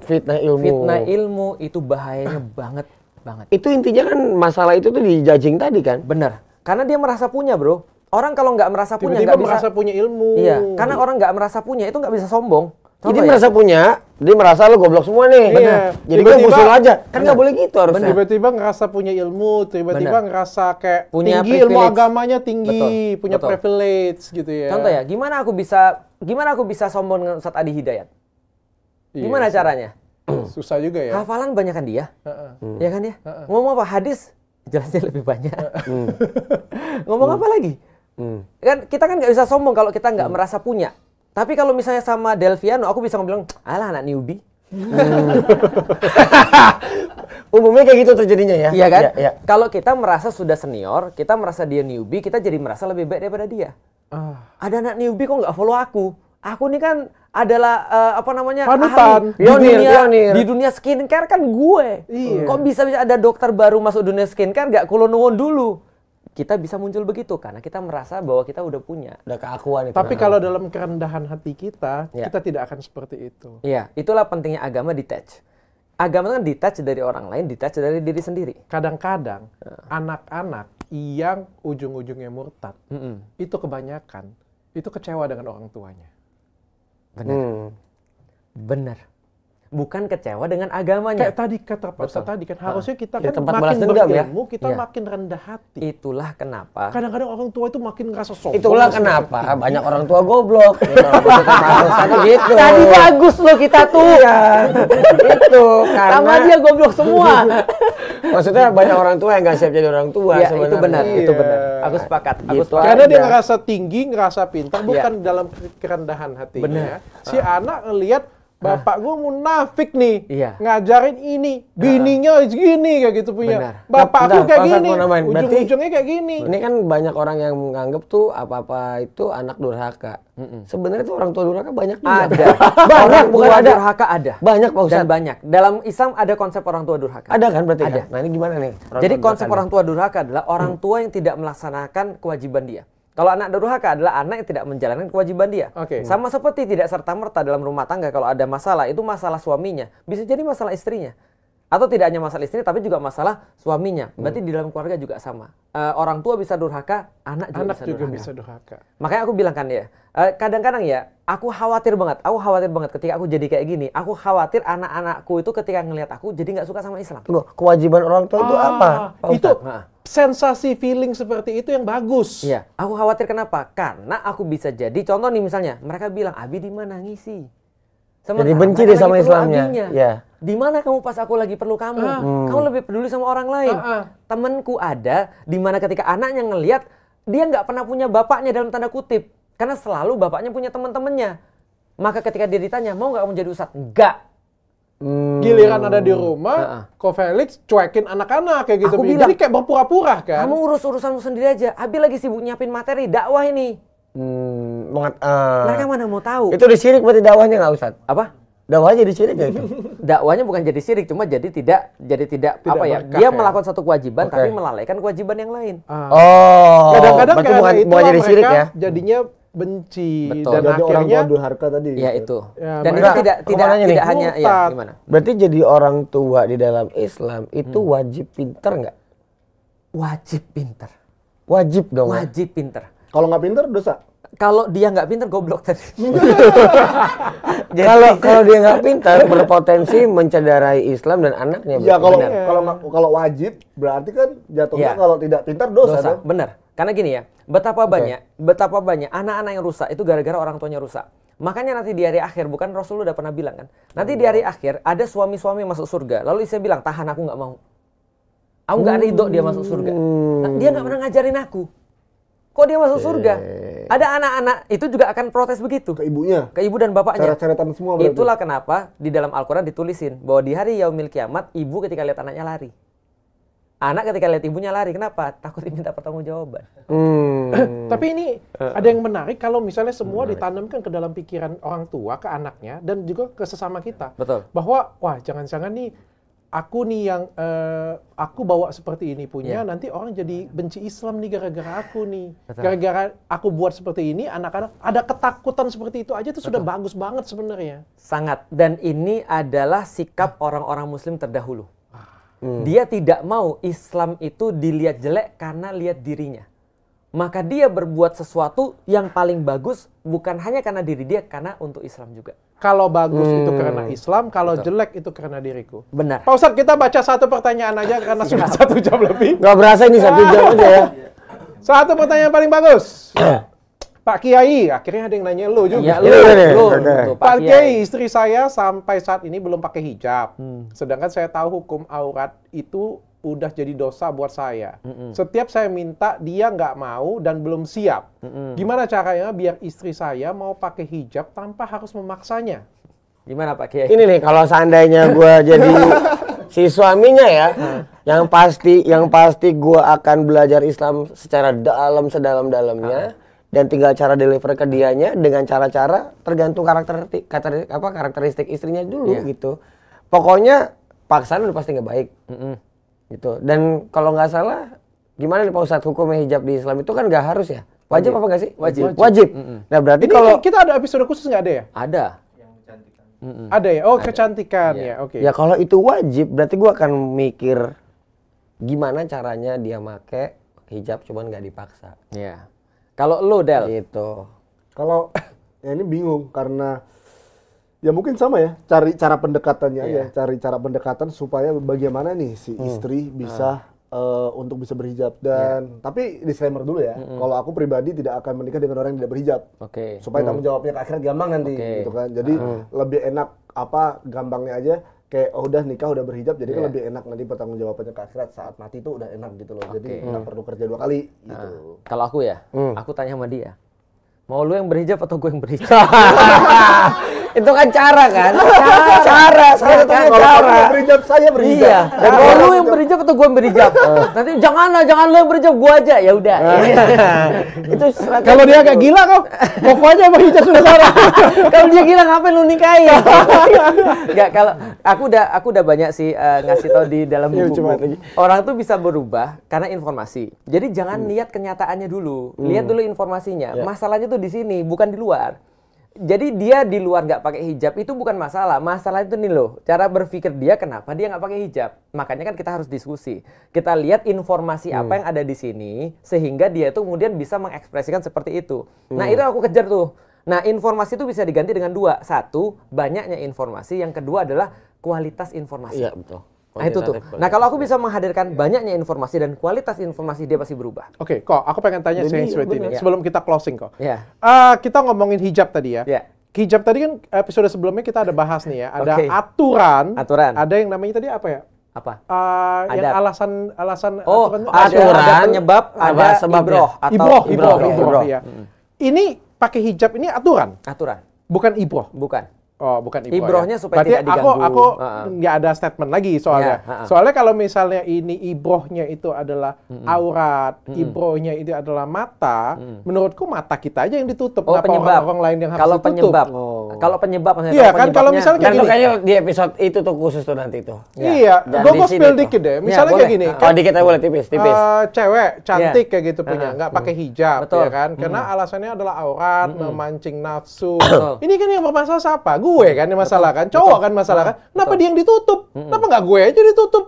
Fitnah ilmu. Fitnah ilmu itu bahayanya banget. Itu intinya kan masalah itu tuh di judging tadi kan? Bener. Karena dia merasa punya, bro. Orang kalau nggak merasa punya Tiba-tiba nggak bisa. merasa punya ilmu. Iya, karena orang nggak merasa punya itu nggak bisa sombong. Jadi Contoh ya, merasa punya, dia merasa lu goblok semua nih. Iya. Jadi gue Tiba-tiba- musuh aja. Kan nggak boleh gitu harusnya. Tiba-tiba ngerasa punya ilmu, tiba-tiba Benar. ngerasa kayak Punya tinggi ilmu privilege. agamanya tinggi, Betul, punya betul. privilege gitu ya. Contoh ya, gimana aku bisa sombong dengan Ustadz Adi Hidayat? Iya Gimana sih. caranya? Susah juga ya. Hafalan banyak kan dia, Heeh. ya kan ya? Ngomong apa? Hadis jelasnya lebih banyak. Ngomong apa lagi? Kan kita kan nggak bisa sombong kalau kita nggak merasa punya. Tapi kalau misalnya sama Delviano, aku bisa bilang, alah anak newbie. Umumnya kayak gitu terjadinya ya. Iya kan? Iya. Kalau kita merasa sudah senior, kita merasa dia newbie, kita jadi merasa lebih baik daripada dia. Ada anak newbie kok nggak follow aku? Aku ini kan adalah Panutan. ahli di Pionir. di dunia skincare kan gue. Iya. Kok bisa ada dokter baru masuk dunia skincare nggak kulo nuwun dulu? Kita bisa muncul begitu karena kita merasa bahwa kita udah punya. Udah keakuan itu. Tapi kalau dalam kerendahan hati kita, Ya. kita tidak akan seperti itu. Iya, itulah pentingnya agama detach. Agama itu kan detach dari orang lain, detach dari diri sendiri. Kadang-kadang anak-anak yang ujung-ujungnya murtad, itu kebanyakan itu kecewa dengan orang tuanya. Benar. Bukan kecewa dengan agamanya. Kayak tadi kata Pak Ustadz tadi kan harusnya kita Jadi kan tempat makin balas dendam ya? berilmu, kita Iya. makin rendah hati. Itulah kenapa. Kadang-kadang orang tua itu makin ngerasa sombong. Itulah kenapa banyak orang tua goblok. Gitu. Tadi bagus loh kita tuh. Itu karena Sama dia goblok semua. maksudnya banyak orang tua yang nggak siap jadi orang tua Iya, sebenarnya. itu benar, itu Iya. benar. Aku sepakat. Aku Gitu sepakat. Karena dia aja. ngerasa tinggi, ngerasa pintar, bukan Iya. dalam kerendahan hatinya. Benar. Si anak ngelihat bapak gue munafik nih, Iya. ngajarin ini, bininya segini kayak gitu punya. Benar. Bapak aku Bentar, kayak Pak Ustadz gini, mau nambahin. Berarti- ujung-ujungnya kayak gini. Ini kan banyak orang yang menganggap tuh apa-apa itu anak durhaka. Sebenarnya tuh orang tua durhaka banyak juga. Ada. Banyak, Orang bukan tua ada. durhaka ada. Banyak Pak Dan Ustadz. banyak. Dalam Islam ada konsep orang tua durhaka. Ada kan berarti? Ada. Kan? Nah ini gimana nih? Jadi konsep orang tua durhaka adalah orang tua yang tidak melaksanakan kewajiban dia. Kalau anak durhaka adalah anak yang tidak menjalankan kewajiban dia. Oke. Sama seperti tidak serta-merta dalam rumah tangga kalau ada masalah, itu masalah suaminya. Bisa jadi masalah istrinya. Atau tidak hanya masalah istrinya, tapi juga masalah suaminya. Berarti di dalam keluarga juga sama. Orang tua bisa durhaka, anak juga Anak bisa juga durhaka. bisa durhaka. Makanya aku bilang kan ya, kadang-kadang ya, aku khawatir banget ketika aku jadi kayak gini. Aku khawatir anak-anakku itu ketika ngelihat aku jadi nggak suka sama Islam. Tunggu, kewajiban orang tua itu apa? Pak Itu Ustadz? Nah. sensasi feeling seperti itu yang bagus. Iya, aku khawatir kenapa? Karena aku bisa jadi contoh nih misalnya, mereka bilang Abi di mana ngisi. Jadi benci deh mereka sama lagi perlu Islamnya. Abinya. Iya. Di mana kamu pas aku lagi perlu kamu? Kamu lebih peduli sama orang lain. Temenku ada di mana ketika anaknya ngelihat dia nggak pernah punya bapaknya dalam tanda kutip, karena selalu bapaknya punya teman-temannya. Maka ketika dia ditanya mau nggak kamu jadi ustadz? Enggak. Giliran ada di rumah, Ko Felix cuekin anak-anak kayak gitu. Aku Bi. bilang, Jadi kayak berpura-pura kan. Kamu urus urusanmu sendiri aja. Abi lagi sibuk nyiapin materi dakwah ini. Mereka mana mau tahu? Itu disirik berarti dakwahnya nggak Ustadz? Apa? Dakwahnya disirik ya itu? Dakwahnya bukan jadi syirik, cuma jadi tidak apa ya? berkah Dia ya. melakukan satu kewajiban Oke. tapi melalaikan kewajiban yang lain. Oh, Kadang-kadang berarti karena bukan itu jadi sirik mereka ya? jadinya benci Betul. dan Jadi orang akhirnya tua durhaka tadi. Ya itu. Ya, Dan itu mereka- tidak nanya nih, hanya ya murtad. gimana? Berarti jadi orang tua di dalam Islam itu wajib pinter nggak? Wajib pinter. Wajib dong. ya? Wajib pinter. Kalau nggak pinter dosa. Kalau dia nggak pinter goblok tadi. Kalau dia nggak pintar berpotensi mencederai Islam dan anaknya. Ya berarti. kalau wajib berarti kan jatuhnya Ya. kalau tidak pintar dosa, Dosa, dong. benar. Karena gini ya, betapa banyak anak-anak yang rusak itu gara-gara orang tuanya rusak. Makanya nanti di hari akhir, bukan Rasul udah pernah bilang kan? Nanti di hari akhir ada suami-suami yang masuk surga. Lalu istri bilang, tahan aku nggak mau. Aku nggak ridho dia masuk surga. Nah, dia nggak pernah ngajarin aku. Kok dia masuk surga? Ada anak-anak itu juga akan protes begitu. Ke ibunya. Ke ibu dan bapaknya. Coret-coretan semua berarti. Itulah kenapa di dalam Al-Quran ditulisin bahwa di hari yaumil kiamat, ibu ketika lihat anaknya lari. Anak ketika lihat ibunya lari, kenapa? Takut diminta pertanggungjawaban. Tapi ini ada yang menarik kalau misalnya semua ditanamkan ke dalam pikiran orang tua ke anaknya dan juga ke sesama kita. Betul. Bahwa wah jangan-jangan nih aku nih yang aku bawa seperti ini punya nanti orang jadi benci Islam nih gara-gara aku nih. Betul. Gara-gara aku buat seperti ini anak-anak ada ketakutan seperti itu aja itu sudah bagus banget sebenarnya. Sangat. Dan ini adalah sikap orang-orang muslim terdahulu. Dia tidak mau Islam itu dilihat jelek karena lihat dirinya. Maka dia berbuat sesuatu yang paling bagus bukan hanya karena diri dia, karena untuk Islam juga. Kalau bagus itu karena Islam, kalau jelek itu karena diriku. Benar. Pak Ustadz, kita baca satu pertanyaan aja karena sudah 1 jam lebih. Nggak berasa ini 1 jam aja ya. Satu pertanyaan paling bagus. Pak Kiai, akhirnya ada yang nanya lu juga. Ya, Iya, lu. oke. Tuh, Pak Kiai, istri saya sampai saat ini belum pakai hijab. Sedangkan saya tahu hukum aurat itu udah jadi dosa buat saya. Setiap saya minta, dia nggak mau dan belum siap. Gimana caranya biar istri saya mau pakai hijab tanpa harus memaksanya? Gimana Pak Kiai? Ini nih kalau seandainya gua jadi si suaminya ya, yang pasti gua akan belajar Islam secara dalam sedalam-dalamnya dan tinggal cara deliver ke dianya dengan cara-cara tergantung karakteristik istrinya dulu gitu. Pokoknya paksaan udah pasti nggak baik. Gitu. Dan kalau nggak salah gimana nih Pak Ustadz, hukumnya hijab di Islam itu kan nggak harus ya? Wajib apa nggak sih? Wajib. Nah berarti Ini kalau kita ada episode khusus nggak ada ya? Ada. Ada ya? Oh, kecantikan ya. Oke. ya kalau itu wajib berarti gua akan mikir gimana caranya dia make hijab cuman nggak dipaksa. Ya. Kalau lu Del, Gitu. Kalau ya ini bingung karena ya mungkin sama ya, cari cara pendekatannya aja, cari cara pendekatan supaya bagaimana nih si istri bisa untuk bisa berhijab dan tapi disclaimer dulu ya, kalau aku pribadi tidak akan menikah dengan orang yang tidak berhijab. Oke. Supaya tanggung jawabnya ke akhirat gampang nanti gitu kan. Jadi lebih enak gampangnya aja kayak udah nikah udah berhijab jadi kan lebih enak nanti pertanggungjawabannya ke akhirat saat mati itu udah enak gitu loh. Jadi nggak perlu kerja 2 kali gitu. Kalau aku ya, aku tanya sama dia. Mau lu yang berhijab atau gue yang berhijab? Itu kan cara kan? Cara. Saya Kalau kamu yang berhijab saya berhijab. Iya. Dan mau lu yang berhijab atau gue yang berhijab? Nanti jangan lu yang berhijab, gue aja. Ya udah. Itu strategi. Kalau dia agak gila kok, pokoknya berhijab sudah salah. Kalau dia gila ngapain lu nikahin? Enggak, kalau aku udah banyak sih ngasih tahu di dalam buku. Orang tuh bisa berubah karena informasi. Jadi jangan lihat kenyataannya dulu. Lihat dulu informasinya. Masalahnya tuh di sini, bukan di luar. Jadi dia di luar nggak pakai hijab itu bukan masalah. Masalah itu nih loh, cara berpikir dia kenapa dia nggak pakai hijab. Makanya kan kita harus diskusi. Kita lihat informasi apa yang ada di sini sehingga dia tuh kemudian bisa mengekspresikan seperti itu. Nah itu aku kejar tuh. Nah informasi itu bisa diganti dengan 2. 1, banyaknya informasi. Yang kedua adalah kualitas informasi. Iya betul. Nah itu tuh. Nah kalau aku bisa menghadirkan banyaknya informasi dan kualitas informasi dia pasti berubah. Oke, kok aku pengen tanya Jadi, seperti ini bener. sebelum kita closing kok. Ya. Kita ngomongin hijab tadi ya. Ya. Hijab tadi kan episode sebelumnya kita ada bahas nih ya. Ada Oke. aturan. Aturan. Ada yang namanya tadi apa ya? Apa? Yang Adat. alasan Oh, aturan itu ada penyebab, ada sebabnya. ibroh atau ibroh, ya. Ini pakai hijab ini aturan, aturan. bukan ibroh. Bukan. Oh, bukan ibroh. Ibrohnya supaya Berarti tidak diganggu. aku nggak ada statement lagi soalnya. Ya, Soalnya kalau misalnya ini ibrohnya itu adalah aurat, ibrohnya itu adalah mata, menurutku mata kita aja yang ditutup. Oh, Kenapa penyebab. orang lain yang harus Kalau ditutup? penyebab. Kalau penyebab maksudnya. Iya kan, kalau misalnya kayak Dan tuh gini. kayaknya di episode itu tuh khusus tuh nanti tuh. Iya, Dan gue di mau sini spill tuh. dikit deh. Ya, Misalnya boleh. kayak gini. Oh, dikit aja boleh tipis. Cewek cantik kayak gitu punya, Iya. nggak pakai hijab, Betul. ya kan? Karena alasannya adalah aurat, memancing nafsu. Betul. Ini kan yang bermasalah siapa? Gue kan yang masalah kan, cowok kan masalah kan. Kenapa dia yang ditutup? Kenapa nggak gue aja ditutup?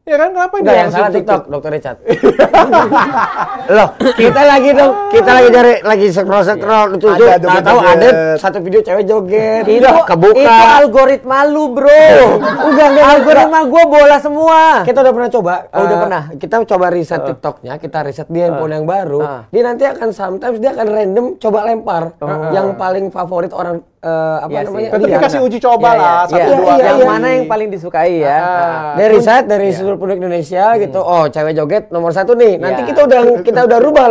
Ya kan? Kenapa Enggak, dia yang salah ditutup? TikTok, Dokter Richard. Loh, kita lagi cari, lagi scroll tuh, Ada nggak tahu joget-joget. ada satu video cewek joget, Itu kebuka. Itu algoritma lu, bro. Enggak. Algoritma gua bola semua. Kita udah pernah coba. Oh, udah pernah? Kita coba riset TikToknya, kita riset di handphone yang baru. Dia nanti akan sometimes dia akan random coba lempar yang paling favorit orang Iya namanya? sih. Tetap lihat. dikasih uji coba Iya, lah, iya. satu Iya, dua yang kali. mana yang paling disukai ya? Dari riset dari seluruh penduduk Indonesia gitu. Oh, cewek joget nomor 1 nih. Nanti Iya. kita udah rubah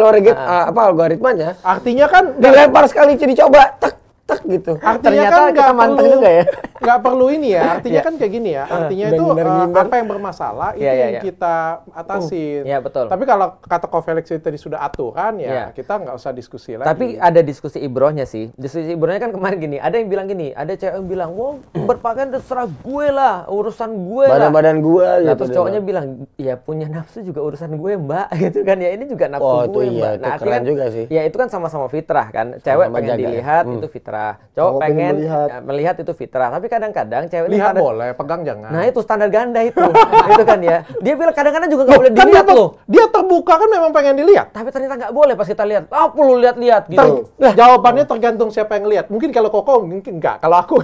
algoritmanya. Artinya kan Dilempar sekali dicoba, tak gitu. Artinya Ternyata kan kita nggak manteng perlu, juga ya. nggak perlu ini ya. Artinya kan kayak gini ya. Artinya itu Bener-bener. apa yang bermasalah itu Iya, iya, yang iya. kita atasin. Iya, betul. Tapi kalau kata Ko Felix itu tadi sudah aturan ya, Iya. kita nggak usah diskusi lagi. Tapi ada diskusi ibrohnya sih. Diskusi ibrohnya kan kemarin gini, ada yang bilang gini, ada cewek yang bilang, "Wah, berpakaian terserah gue lah, urusan gue lah." Badan gua Nah, gitu. terus cowoknya bilang, "Ya punya nafsu juga urusan gue, Mbak." Gitu kan ya. Ini juga nafsu Oh, itu gue, iya, Mbak. itu artinya keren juga sih. Ya itu kan sama-sama fitrah kan. Cewek Sama-sama pengen jaga ya. dilihat itu fitrah. Cowok Cowok pengen pengen melihat. melihat itu fitrah. Tapi kadang-kadang cewek ini lihat standar- boleh, pegang jangan. Nah, itu standar ganda itu. Itu kan ya. Dia bilang kadang-kadang juga nggak Loh, boleh kan dilihat loh. dia terbuka kan memang pengen dilihat. Tapi ternyata nggak boleh pas kita lihat. Ah, perlu lihat-lihat gitu. Jawabannya tergantung siapa yang lihat. Mungkin kalau Koko mungkin enggak. Kalau aku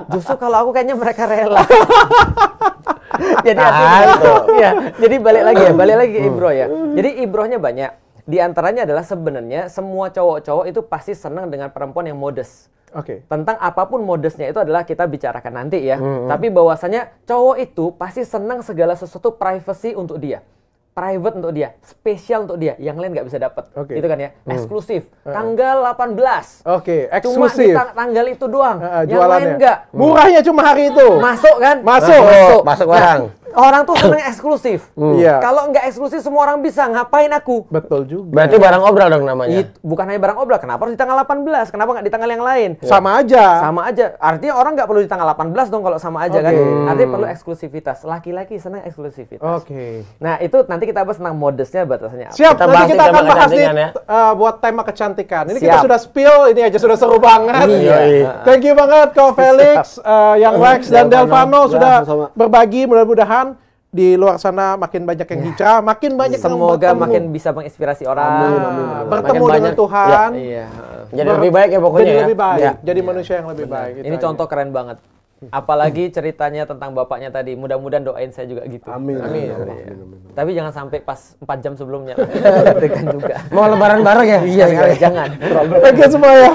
Justru kalau aku kayaknya mereka rela. Jadi artinya, ya, jadi balik lagi ke Ibro ya. Jadi Ibrohnya banyak. Di antaranya adalah sebenarnya semua cowok-cowok itu pasti senang dengan perempuan yang modest. Oke. Tentang apapun modestnya itu adalah kita bicarakan nanti ya. Tapi bahwasanya cowok itu pasti senang segala sesuatu privacy untuk dia. Private untuk dia, spesial untuk dia, yang lain nggak bisa dapat, Oke. gitu kan ya, eksklusif, tanggal 18, Oke, cuma di eksklusif. tanggal itu doang, yang Jualannya. lain nggak, Murahnya cuma hari itu. masuk kan, Masuk barang. orang tuh seneng eksklusif, Iya. kalau nggak eksklusif semua orang bisa, ngapain aku? Betul juga. Berarti barang obral dong namanya. Bukan hanya barang obral, kenapa harus di tanggal 18, kenapa nggak di tanggal yang lain? Sama aja. Sama aja, artinya orang nggak perlu di tanggal 18 dong kalau sama aja kan, artinya perlu eksklusivitas, laki-laki seneng eksklusivitas. Oke. Nah itu nanti kita bahas tentang modesnya batasannya apa. Siap, Kita nanti bahas kita tema akan bahas nih kecantikan ya. buat tema kecantikan. Ini kita Siap. sudah spill, ini aja sudah seru banget. Iya. Thank you banget Ko Felix, yang Lex dan Delvano Ya, sudah sama-sama. berbagi. Mudah-mudahan di luar sana makin banyak yang hijrah, makin banyak yang Semoga bertemu. makin bisa menginspirasi orang. Bertemu Makin dengan banyak. Tuhan. Iya. Jadi lebih baik ya pokoknya Jadi ya. lebih baik. Ya. Jadi manusia yang lebih baik. Ini Gitu contoh keren banget. Apalagi ceritanya tentang bapaknya tadi. Mudah-mudahan doain saya juga gitu. Amin. Amin. Tapi jangan sampai pas 4 jam sebelumnya. Deg-degan juga. Mau lebaran bareng ya? Iya, jangan. aja. Thank you semua ya.